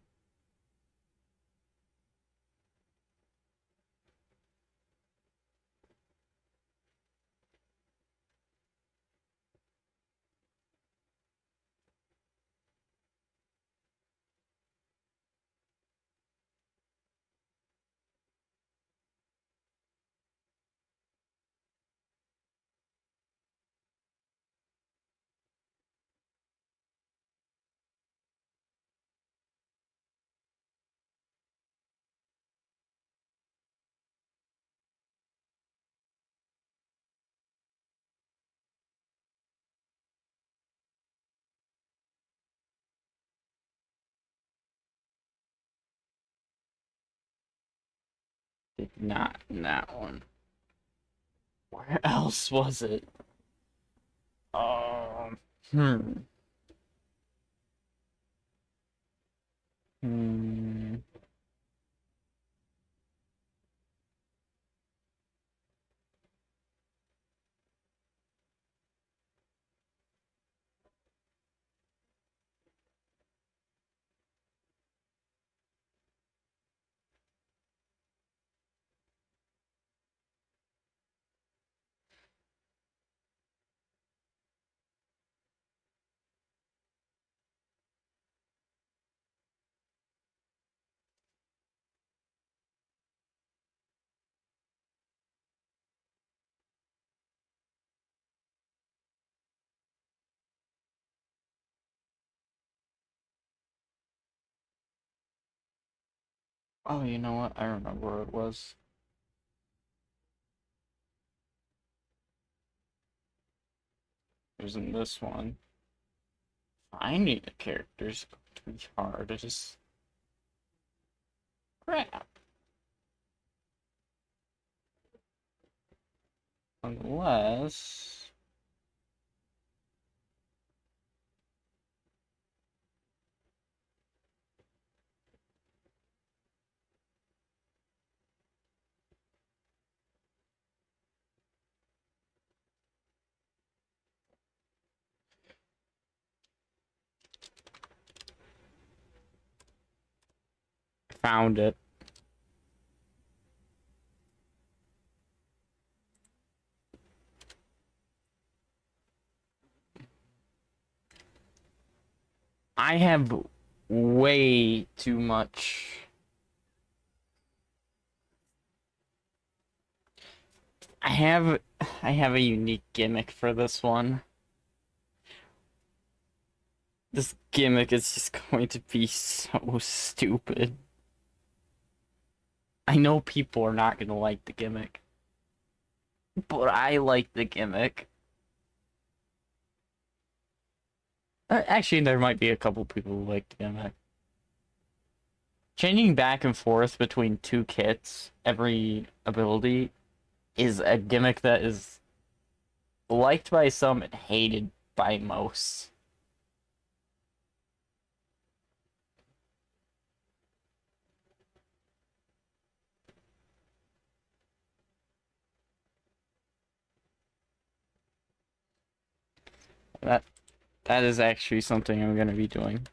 Not in that one. Where else was it? Um, hmm. Hmm. Oh, you know what? I remember where it was. It was in this one. Finding the characters to be hard. It just crap. Unless I found it. I have way too much. I have I have a unique gimmick for this one. This gimmick is just going to be so stupid. I know people are not gonna like the gimmick, but I like the gimmick. Actually, there might be a couple people who like the gimmick. Changing back and forth between two kits every ability is a gimmick that is liked by some and hated by most. That that is actually something I'm gonna be doing.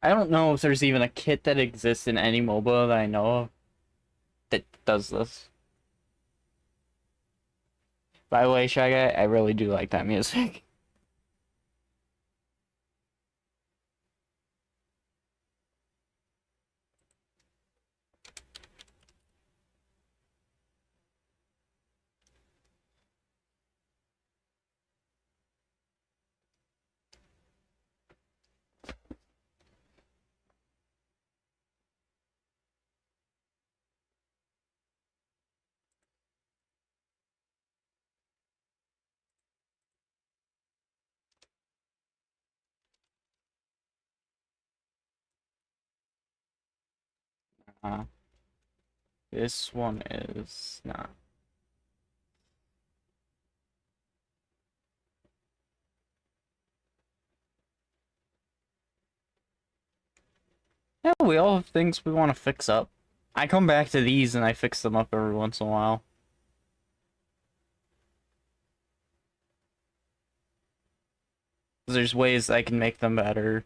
I don't know if there's even a kit that exists in any MOBA that I know of that does this. By the way, Shy Guy, I really do like that music. Uh, this one is not. Yeah, we all have things we want to fix up. I come back to these and I fix them up every once in a while. There's ways I can make them better.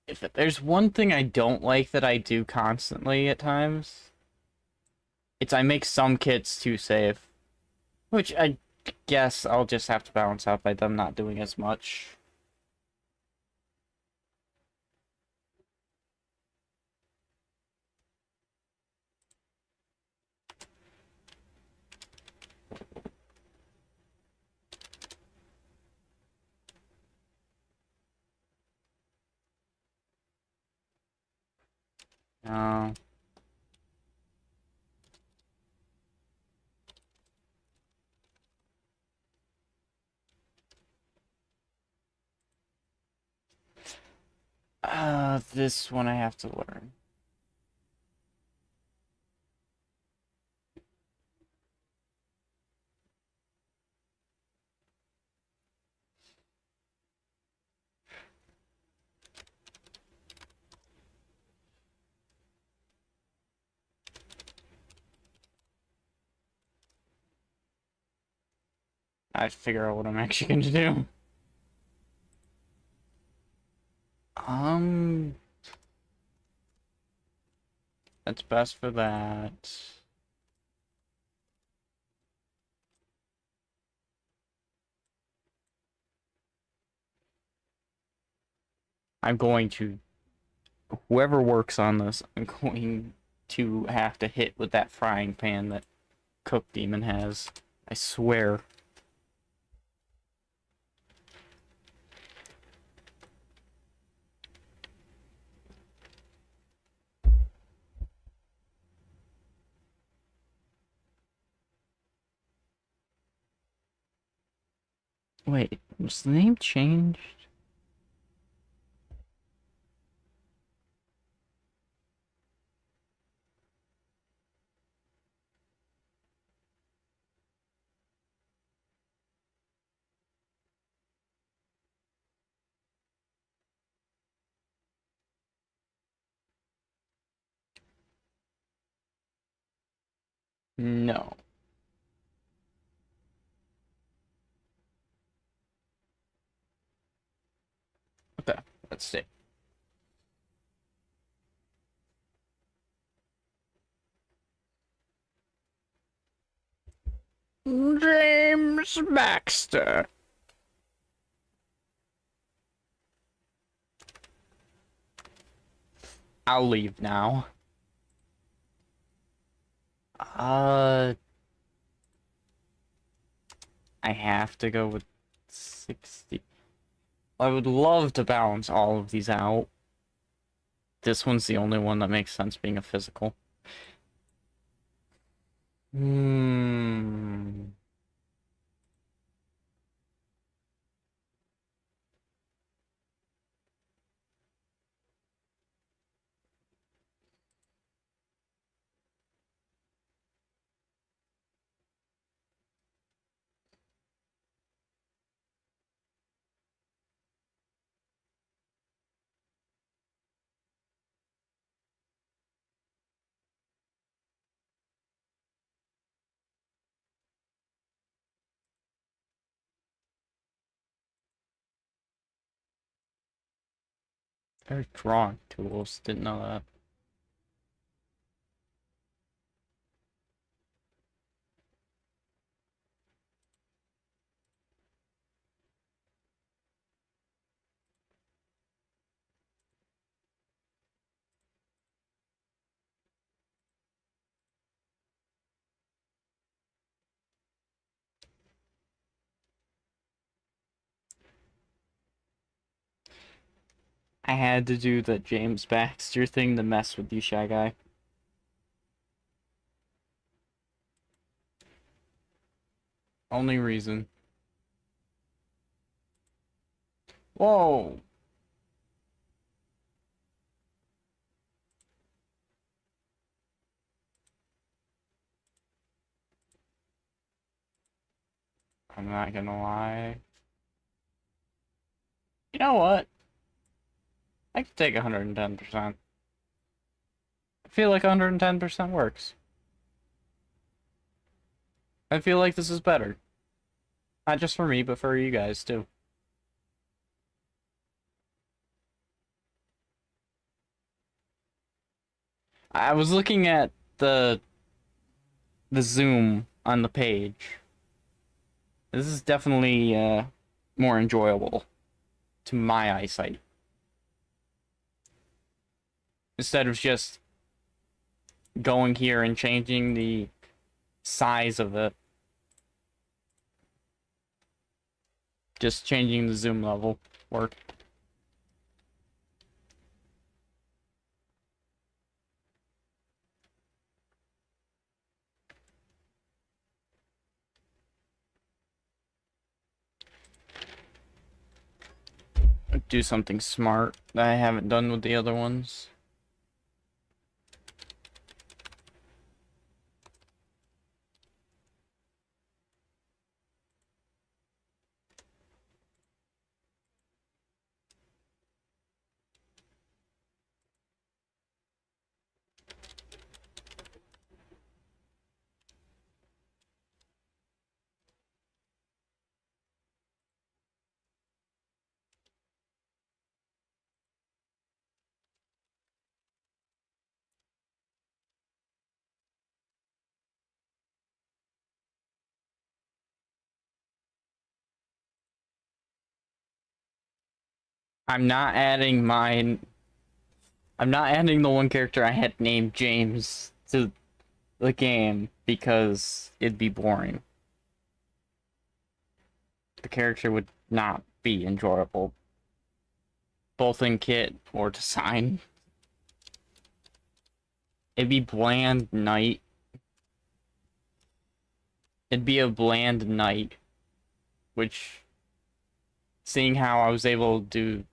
If there's one thing I don't like that I do constantly at times, it's I make some kits too safe. Which I guess I'll just have to balance out by them not doing as much. Uh, This one I have to learn. I have to figure out what I'm actually going to do. That's best for that. I'm going to, whoever works on this, I'm going to have to hit with that frying pan that Cook Demon has. I swear. Wait, was the name changed? No. Okay, let's see. James Baxter. I'll leave now. I have to go with 60. I would love to balance all of these out. This one's the only one that makes sense being a physical. Hmm. There's drawing tools. Didn't know that. I had to do the James Baxter thing to mess with you, Shy Guy. Only reason. Whoa! I'm not gonna lie. You know what? I could take 110%. I feel like 110% works. I feel like this is better. Not just for me, but for you guys, too. I was looking at the zoom on the page. This is definitely more enjoyable to my eyesight. Instead of just going here and changing the size of it. Just changing the zoom level worked. do something smart that I haven't done with the other ones. I'm not adding mine. I'm not adding the one character I had named James to the game because it'd be boring. The character would not be enjoyable, both in kit or design. It'd be bland knight. It'd be a bland knight, which, seeing how I was able to do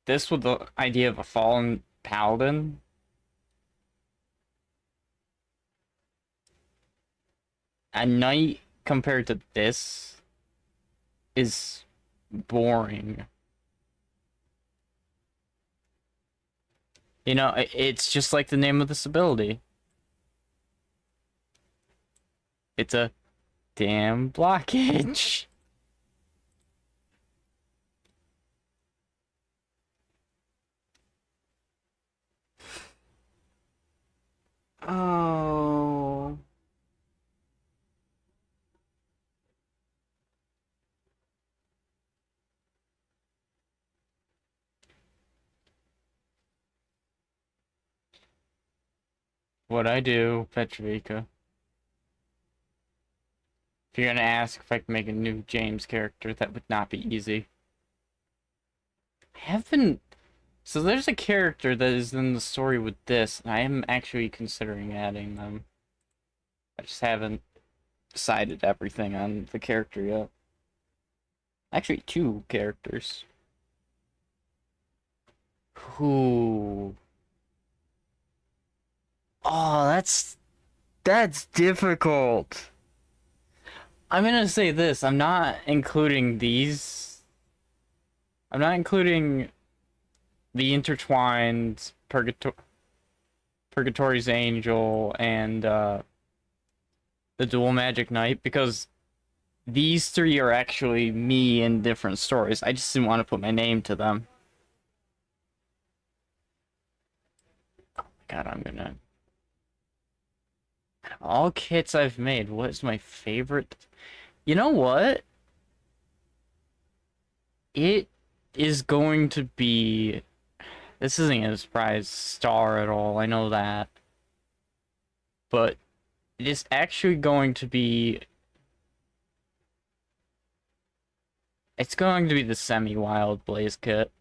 this with the idea of a fallen paladin, a knight compared to this is boring. You know, it's just like the name of this ability. It's a damn blockage. Oh. What I do, Petrovica. If you're gonna ask if I can make a new James character, that would not be easy. I have been... So there's a character that is in the story with this, and I am actually considering adding them. I just haven't decided everything on the character yet. Actually, two characters. Who? Oh, that's difficult. I'm gonna say this, I'm not including these. I'm not including the intertwined Purgatory's Angel and the Dual Magic Knight because these three are actually me in different stories. I just didn't want to put my name to them. Oh my god, I'm gonna... All kits I've made, what is my favorite? You know what? It is going to be... This isn't a surprise star at all, I know that. But it is actually going to be... It's going to be the semi-wild Blaze kit.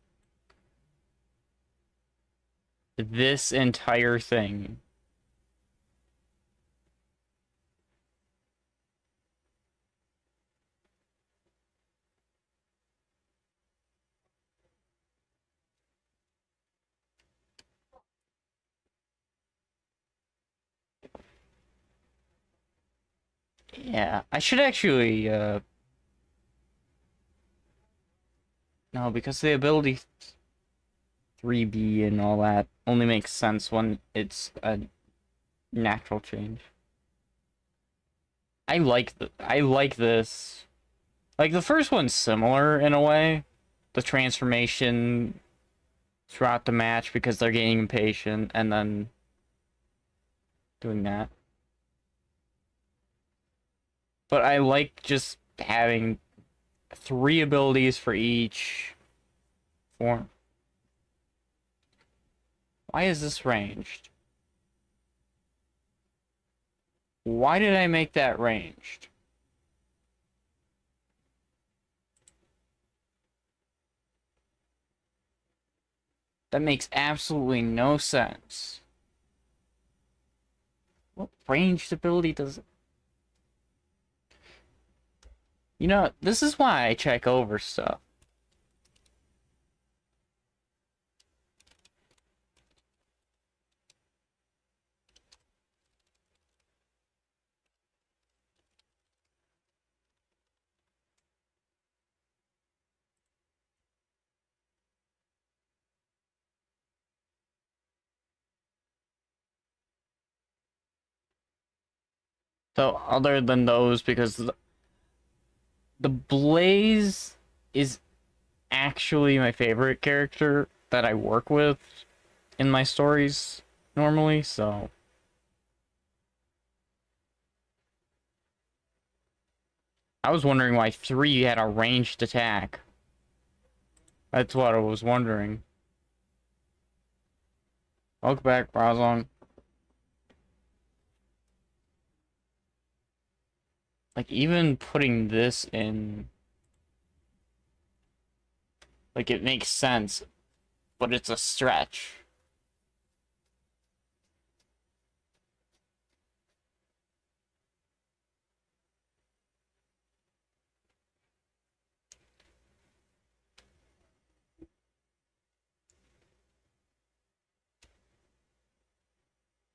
This entire thing. Yeah, I should actually, no, because the ability 3B and all that only makes sense when it's a natural change. I like this. Like, the first one's similar in a way. The transformation throughout the match because they're getting impatient and then doing that. But I like just having 3 abilities for each form. Why is this ranged? Why did I make that ranged? That makes absolutely no sense. What ranged ability does it? You know, this is why I check over stuff. So, other than those, because the Blaze is actually my favorite character that I work with in my stories normally, so. I was wondering why 3 had a ranged attack. That's what I was wondering. Welcome back, Brazon. Like, even putting this in... Like, it makes sense, but it's a stretch.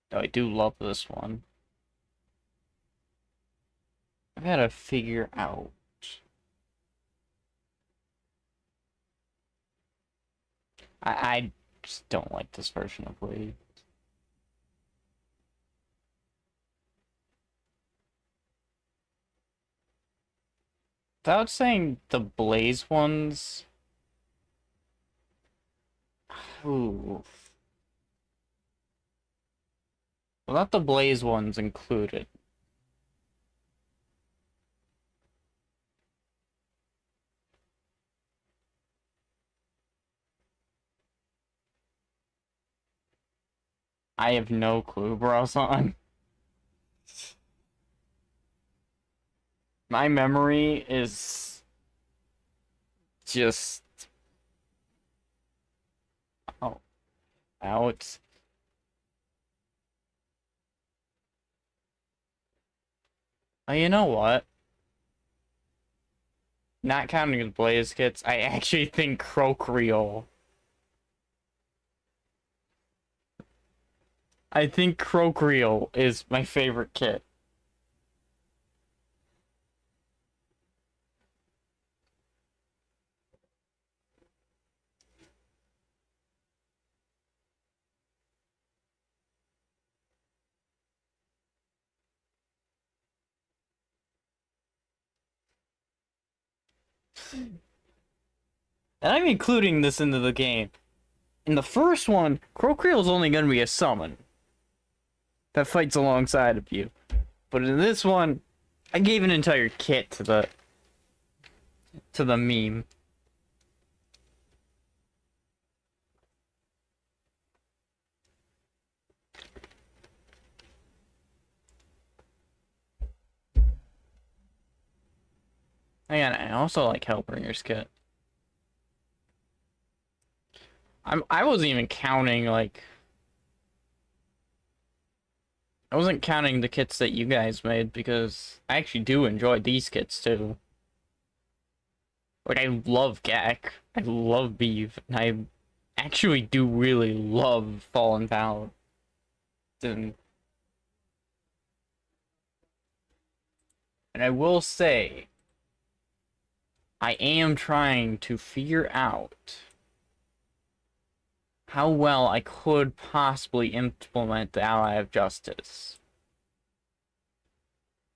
Though I do love this one. I've got to figure out... I just don't like this version of Blade. Without saying the Blaze ones... Ooh. Well, not the Blaze ones included. I have no clue, Brazon. My memory is just oh, out. Oh, you know what? Not counting the Blaze kits, I actually think Crocreel. I think Crocreel is my favorite kit. And I'm including this into the game. In the first one, Crocreel is only going to be a summon that fights alongside of you. But in this one, I gave an entire kit to the meme. And I also like Hellbringer's kit. I wasn't even counting like I wasn't counting the kits that you guys made because I actually do enjoy these kits too. Like I love Gak, I love Beef, and I actually do really love Fallen Paladin. And I will say, I am trying to figure out how well I could possibly implement the Ally of Justice.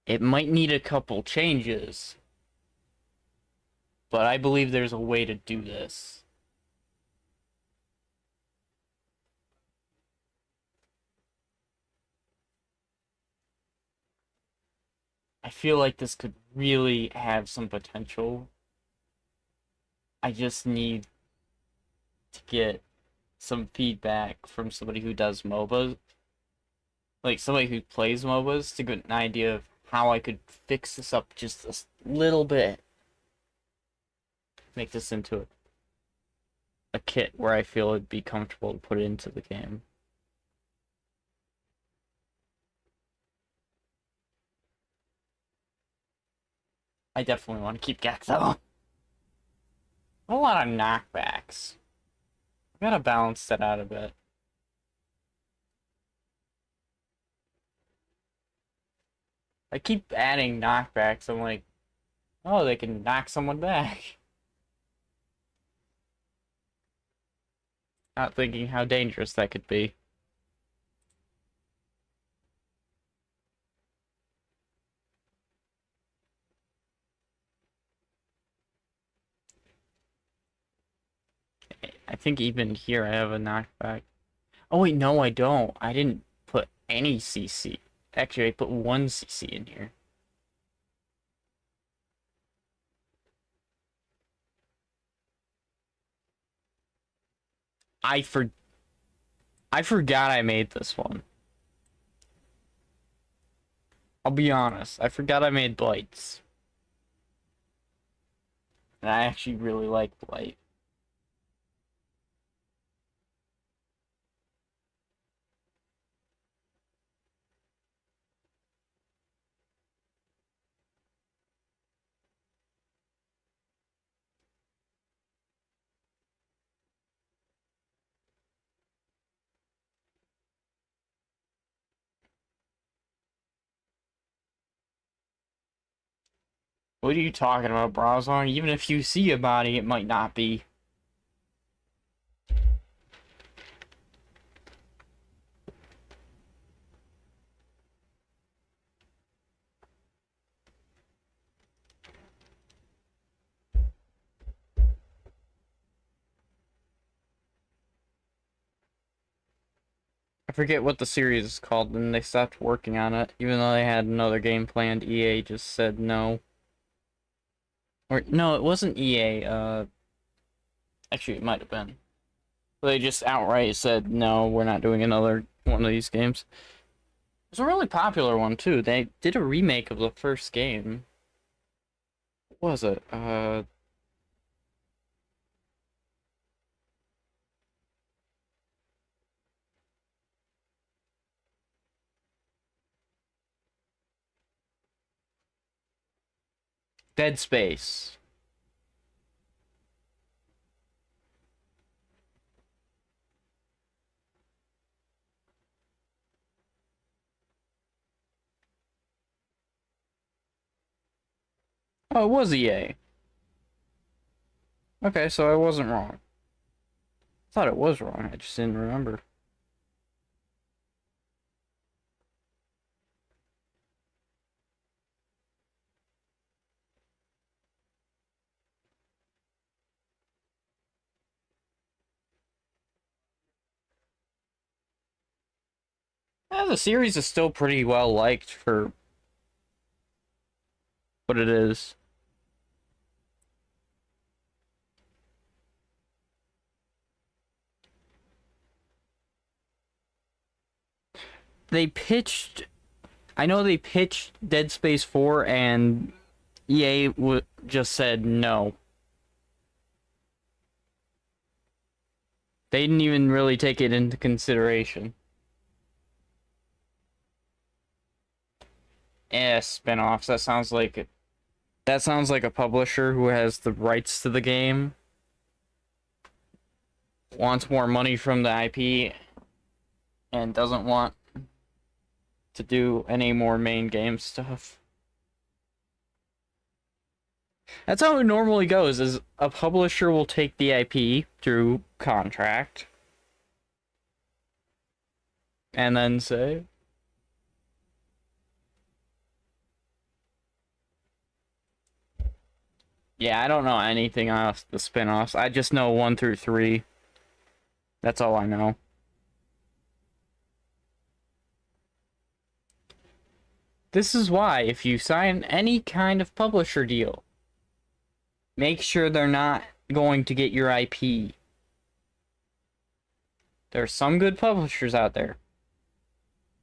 It might need a couple changes, but I believe there's a way to do this. I feel like this could really have some potential. I just need to get some feedback from somebody who does MOBAs. Like, somebody who plays MOBAs to get an idea of how I could fix this up just a little bit. Make this into a kit where I feel it'd be comfortable to put it into the game. I definitely want to keep Gexo. A lot of knockbacks. I gotta balance that out a bit. I keep adding knockbacks. I'm like, oh, they can knock someone back. Not thinking how dangerous that could be. I think even here I have a knockback. Oh wait, no, I don't. I didn't put any CC. Actually, I put one CC in here. I forgot I made this one. I'll be honest. I forgot I made Blights. And I actually really like Blight. What are you talking about, Browzon? Even if you see a body, it might not be. I forget what the series is called, and they stopped working on it. Even though they had another game planned, EA just said no. Or, no, it wasn't EA, actually, it might have been. They just outright said, no, we're not doing another one of these games. It was a really popular one, too. They did a remake of the first game. What was it? Dead Space. Oh, it was EA. Okay, so I wasn't wrong. I thought it was wrong, I just didn't remember. Yeah, the series is still pretty well liked for what it is. They pitched... I know they pitched Dead Space 4 and EA just said no. They didn't even really take it into consideration. Spin-offs. That sounds like a publisher who has the rights to the game, wants more money from the IP, and doesn't want to do any more main game stuff. That's how it normally goes, is a publisher will take the IP through contract and then say, yeah, I don't know anything else, the spin-offs. I just know 1 through 3. That's all I know. This is why, if you sign any kind of publisher deal, make sure they're not going to get your IP. There are some good publishers out there,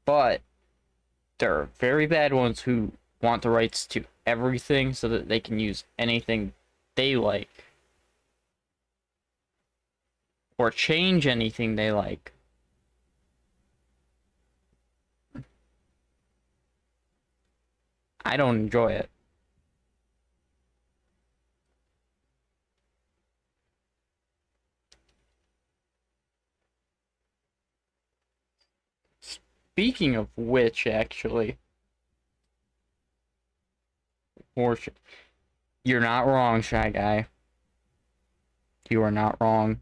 but there are very bad ones who want the rights to everything so that they can use anything they like. Or change anything they like. I don't enjoy it. Speaking of which, actually, worship. You're not wrong, Shy Guy. You are not wrong.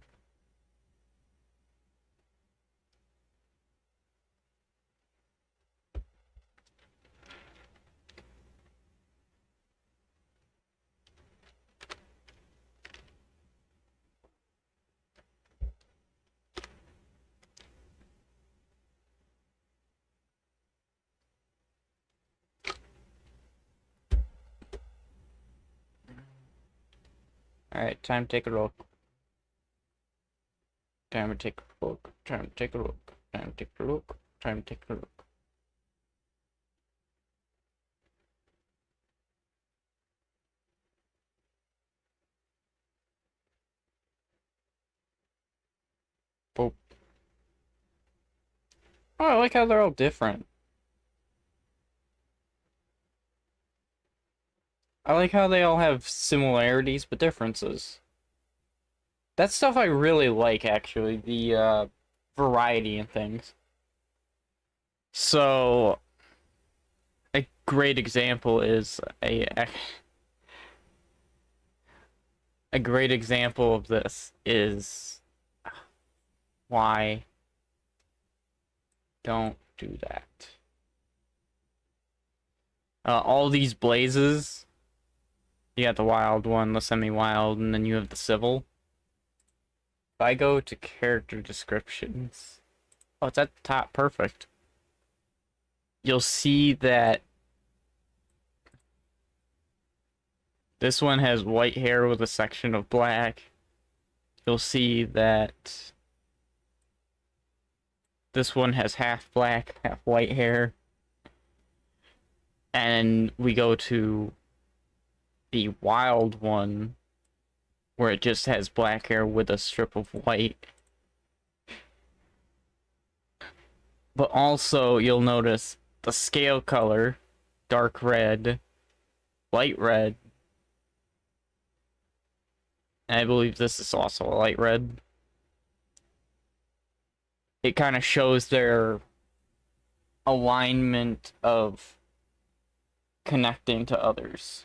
Alright, time to take a look. Time to take a look. Time to take a look. Time to take a look. Time to take a look. Boop. Oh, I like how they're all different. I like how they all have similarities but differences. That's stuff I really like, actually, the variety in things. So, a great example is a great example of this is why don't do that. All these blazes, you got the wild one, the semi-wild, and then you have the civil. If I go to character descriptions, oh, it's at the top, perfect. You'll see that this one has white hair with a section of black. You'll see that this one has half black, half white hair. And we go to the wild one, where it just has black hair with a strip of white. But also, you'll notice the scale color, dark red, light red, and I believe this is also a light red. It kind of shows their alignment of connecting to others.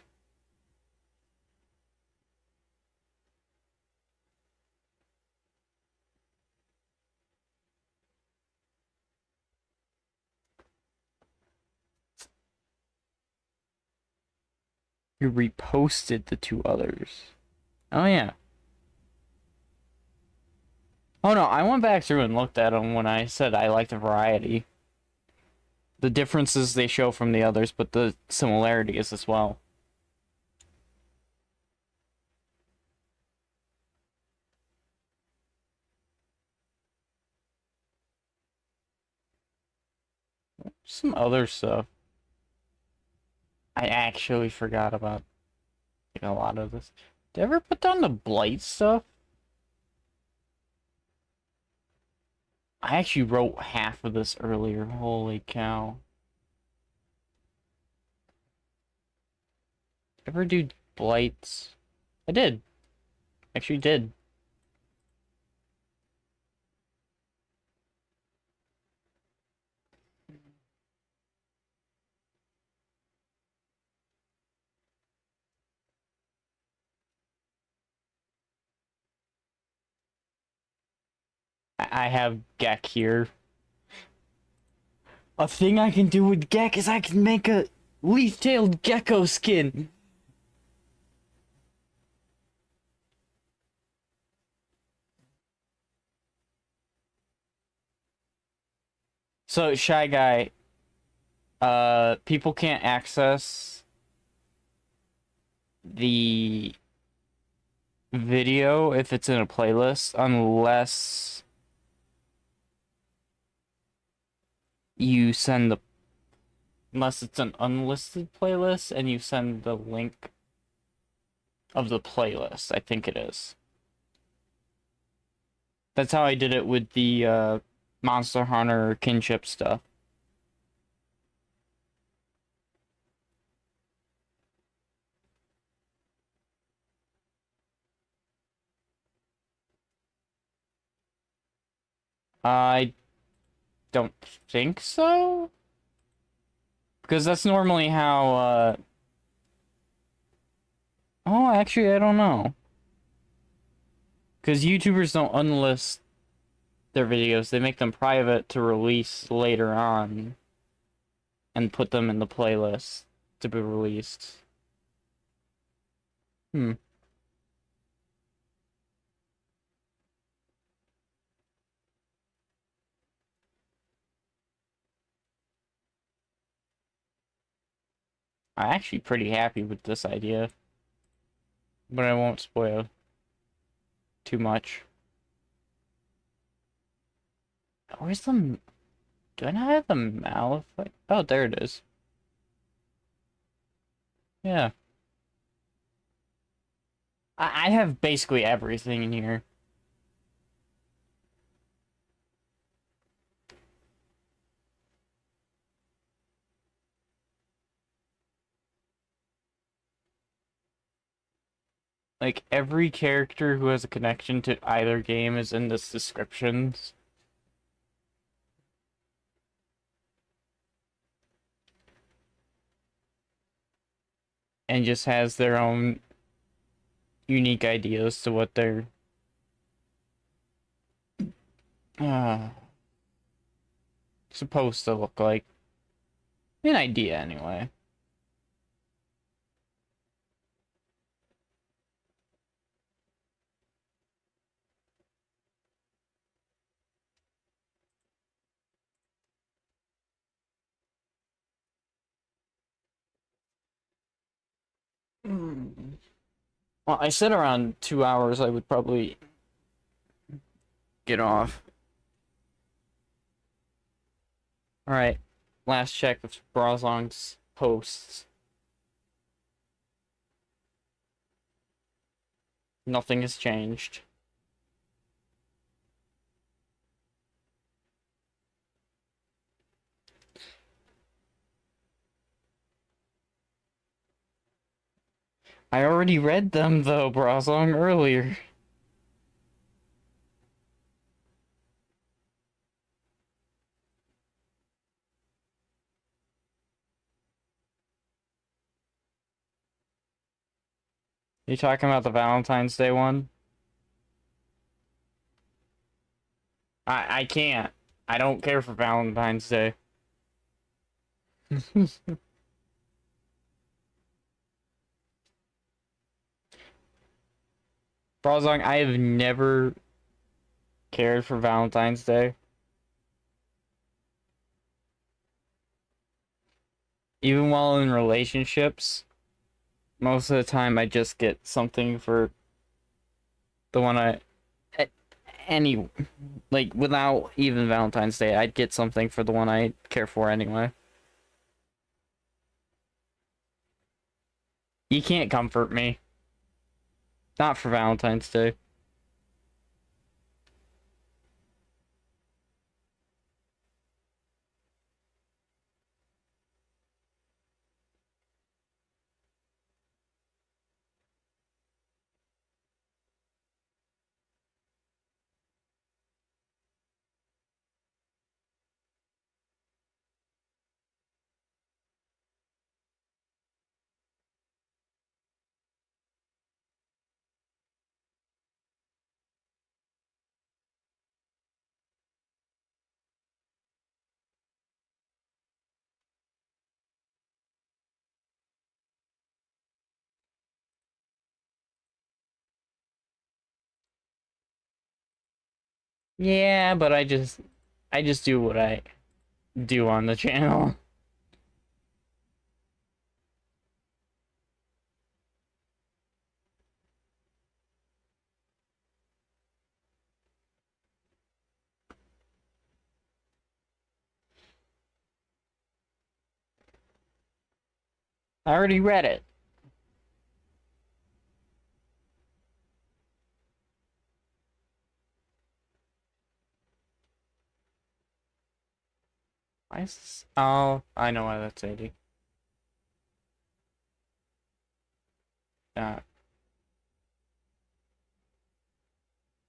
You reposted the two others. Oh, yeah. Oh, no, I went back through and looked at them when I said I like the variety. The differences they show from the others, but the similarities as well. Some other stuff. I actually forgot about like, a lot of this. Did I ever put down the blight stuff? I actually wrote half of this earlier. Holy cow. Ever do blights? I did. Actually did. I have Gek here. A thing I can do with Gek is I can make a leaf-tailed gecko skin. So, Shy Guy, people can't access the video if it's in a playlist unless you send the unless it's an unlisted playlist and you send the link of the playlist. I think it is. That's how I did it with the Monster Hunter kinship stuff. I don't think so. Because that's normally how, oh, actually, I don't know. Because YouTubers don't unlist their videos, they make them private to release later on and put them in the playlist to be released. Hmm. I'm actually pretty happy with this idea, but I won't spoil too much. Where's the... Do I not have the mouth? Oh, there it is. Yeah. I have basically everything in here. Like, every character who has a connection to either game is in this descriptions. And just has their own unique ideas to what they're uh, supposed to look like. An idea, anyway. Well, I said around 2 hours I would probably get off. Alright, last check of Brazong's posts. Nothing has changed. I already read them, though, Brazong, earlier. You talking about the Valentine's Day one? I can't. I don't care for Valentine's Day. Brazong, I have never cared for Valentine's Day. Even while in relationships, most of the time I just get something for the one I... Any... Like, without even Valentine's Day, I'd get something for the one I care for anyway. You can't comfort me. Not for Valentine's Day. Yeah, but I just do what I do on the channel. I already read it. Why is this? Oh, I know why that's 80. Uh,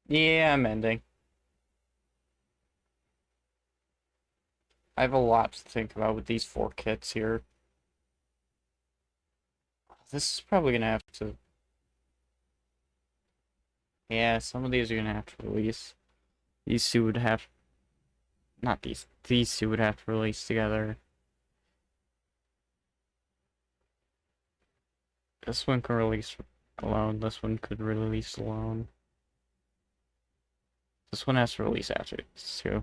yeah, I'm ending. I have a lot to think about with these 4 kits here. This is probably gonna have to... Yeah, some of these are gonna have to release. These two would have... Not these. These two would have to release together. This one can release alone. This one could release alone. This one has to release after this too.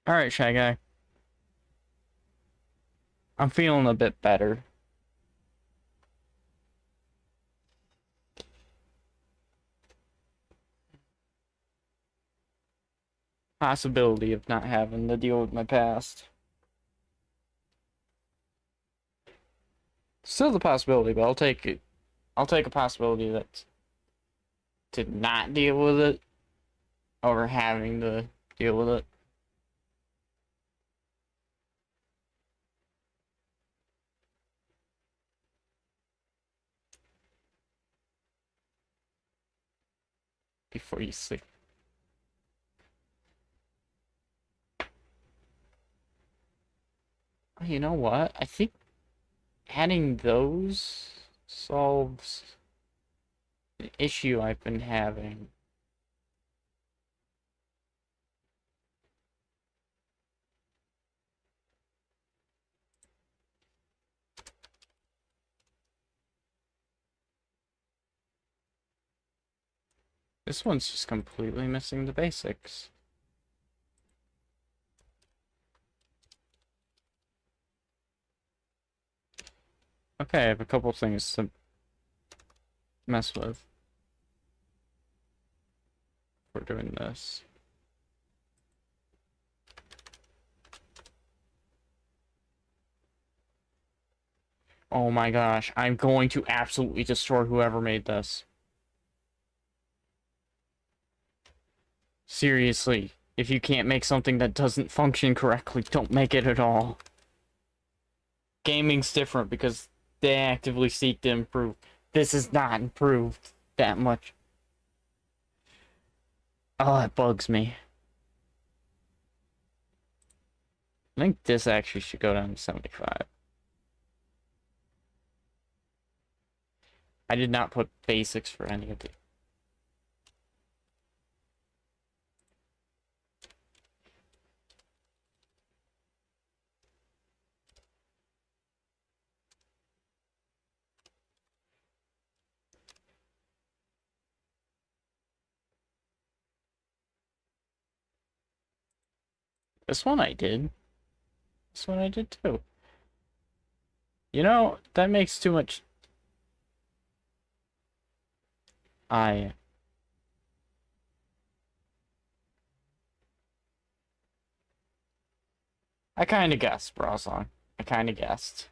Alright, Shy Guy. I'm feeling a bit better. Possibility of not having to deal with my past. Still the possibility, but I'll take it. I'll take a possibility that to not deal with it over having to deal with it. Before you sleep. You know what? I think adding those solves the issue I've been having. This one's just completely missing the basics. Okay, I have a couple things to mess with. We're doing this. Oh my gosh, I'm going to absolutely destroy whoever made this. Seriously, if you can't make something that doesn't function correctly, don't make it at all. Gaming's different because they actively seek to improve. This is not improved that much. Oh, it bugs me. I think this actually should go down to 75. I did not put basics for any of the... This one I did. This one I did too. You know, that makes too much... I kind of guessed, Brosong. I kind of guessed.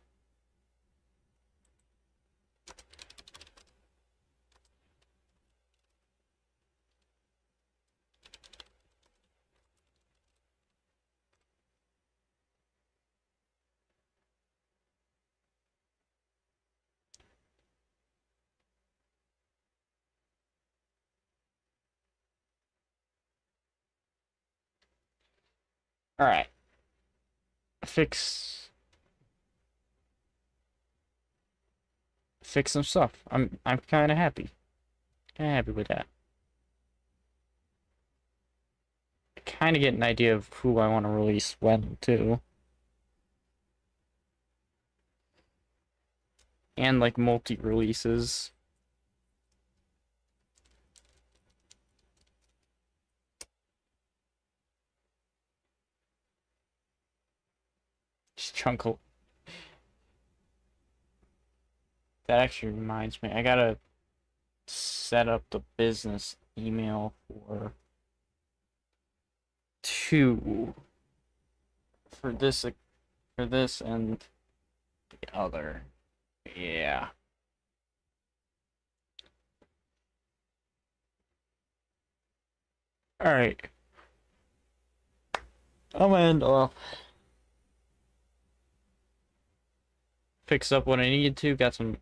Alright. Fix some stuff. I'm kind of happy. Kind of happy with that. Kind of get an idea of who I want to release when too. And like multi-releases. Just chunkle. That actually reminds me, I gotta set up the business email for this and the other. Yeah. All right. I'm gonna end off. Fixed up what I needed to. Got some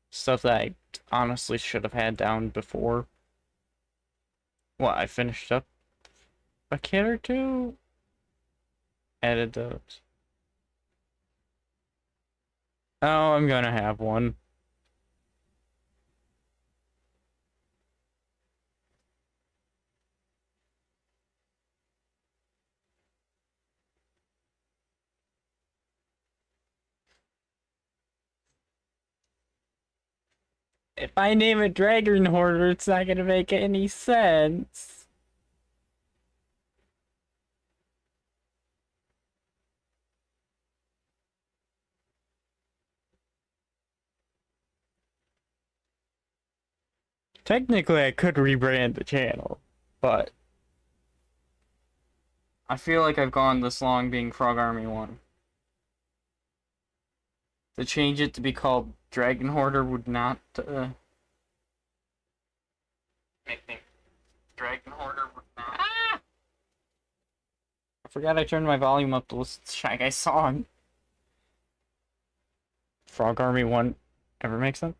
stuff that I honestly should have had down before. What, I finished up a kid or two? Added those. Oh, I'm gonna have one. If I name it Dragon Hoarder, it's not gonna make any sense. Technically, I could rebrand the channel, but I feel like I've gone this long being Frog Army 1. To change it to be called Dragon Hoarder would not, make me... Dragon Hoarder would not... Ah! I forgot I turned my volume up to listen to Shy Guy's song. Frog Army 1 ever make sense?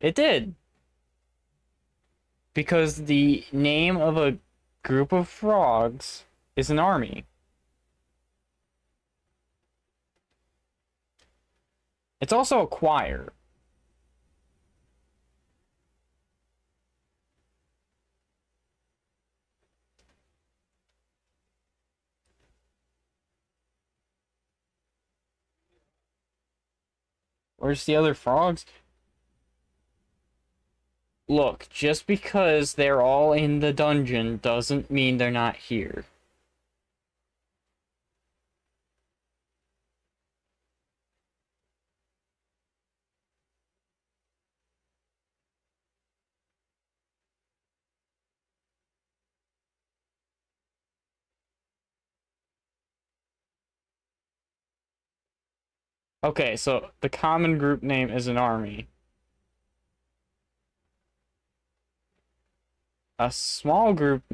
It did! Because the name of a group of frogs is an army. It's also a choir. Where's the other frogs? Look, just because they're all in the dungeon doesn't mean they're not here. Okay, so the common group name is an army. A small group...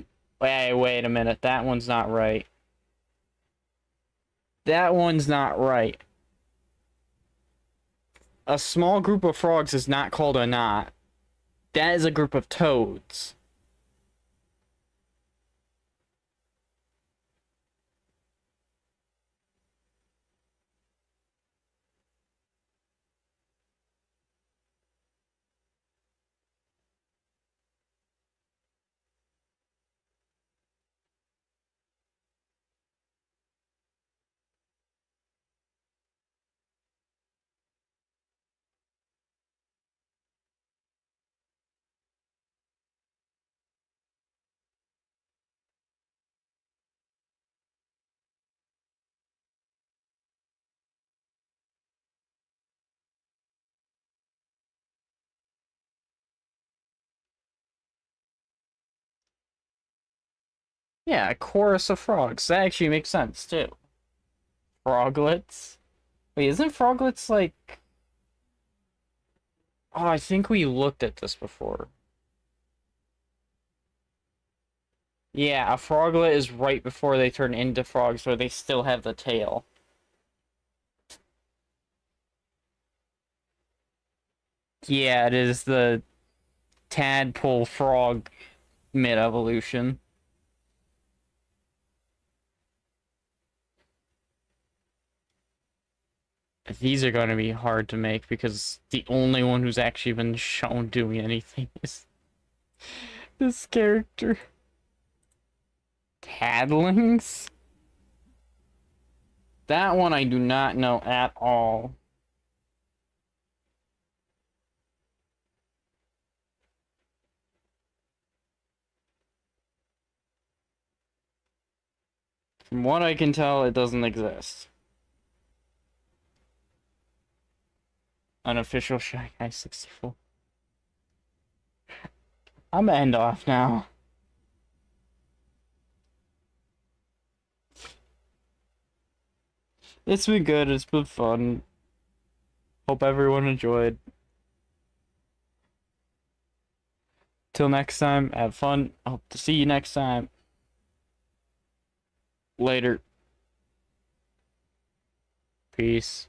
Wait a minute. That one's not right. That one's not right. A small group of frogs is not called a knot. That is a group of toads. Yeah, a chorus of frogs. That actually makes sense, too. Froglets? Wait, isn't froglets like... Oh, I think we looked at this before. Yeah, a froglet is right before they turn into frogs, where they still have the tail. Yeah, it is the tadpole frog mid-evolution. These are going to be hard to make because the only one who's actually been shown doing anything is this character. Tadlings? That one I do not know at all. From what I can tell, it doesn't exist. Unofficial Shy Guy 64. I'm gonna end off now. It's been good, it's been fun. Hope everyone enjoyed. Till next time, have fun. Hope to see you next time. Later. Peace.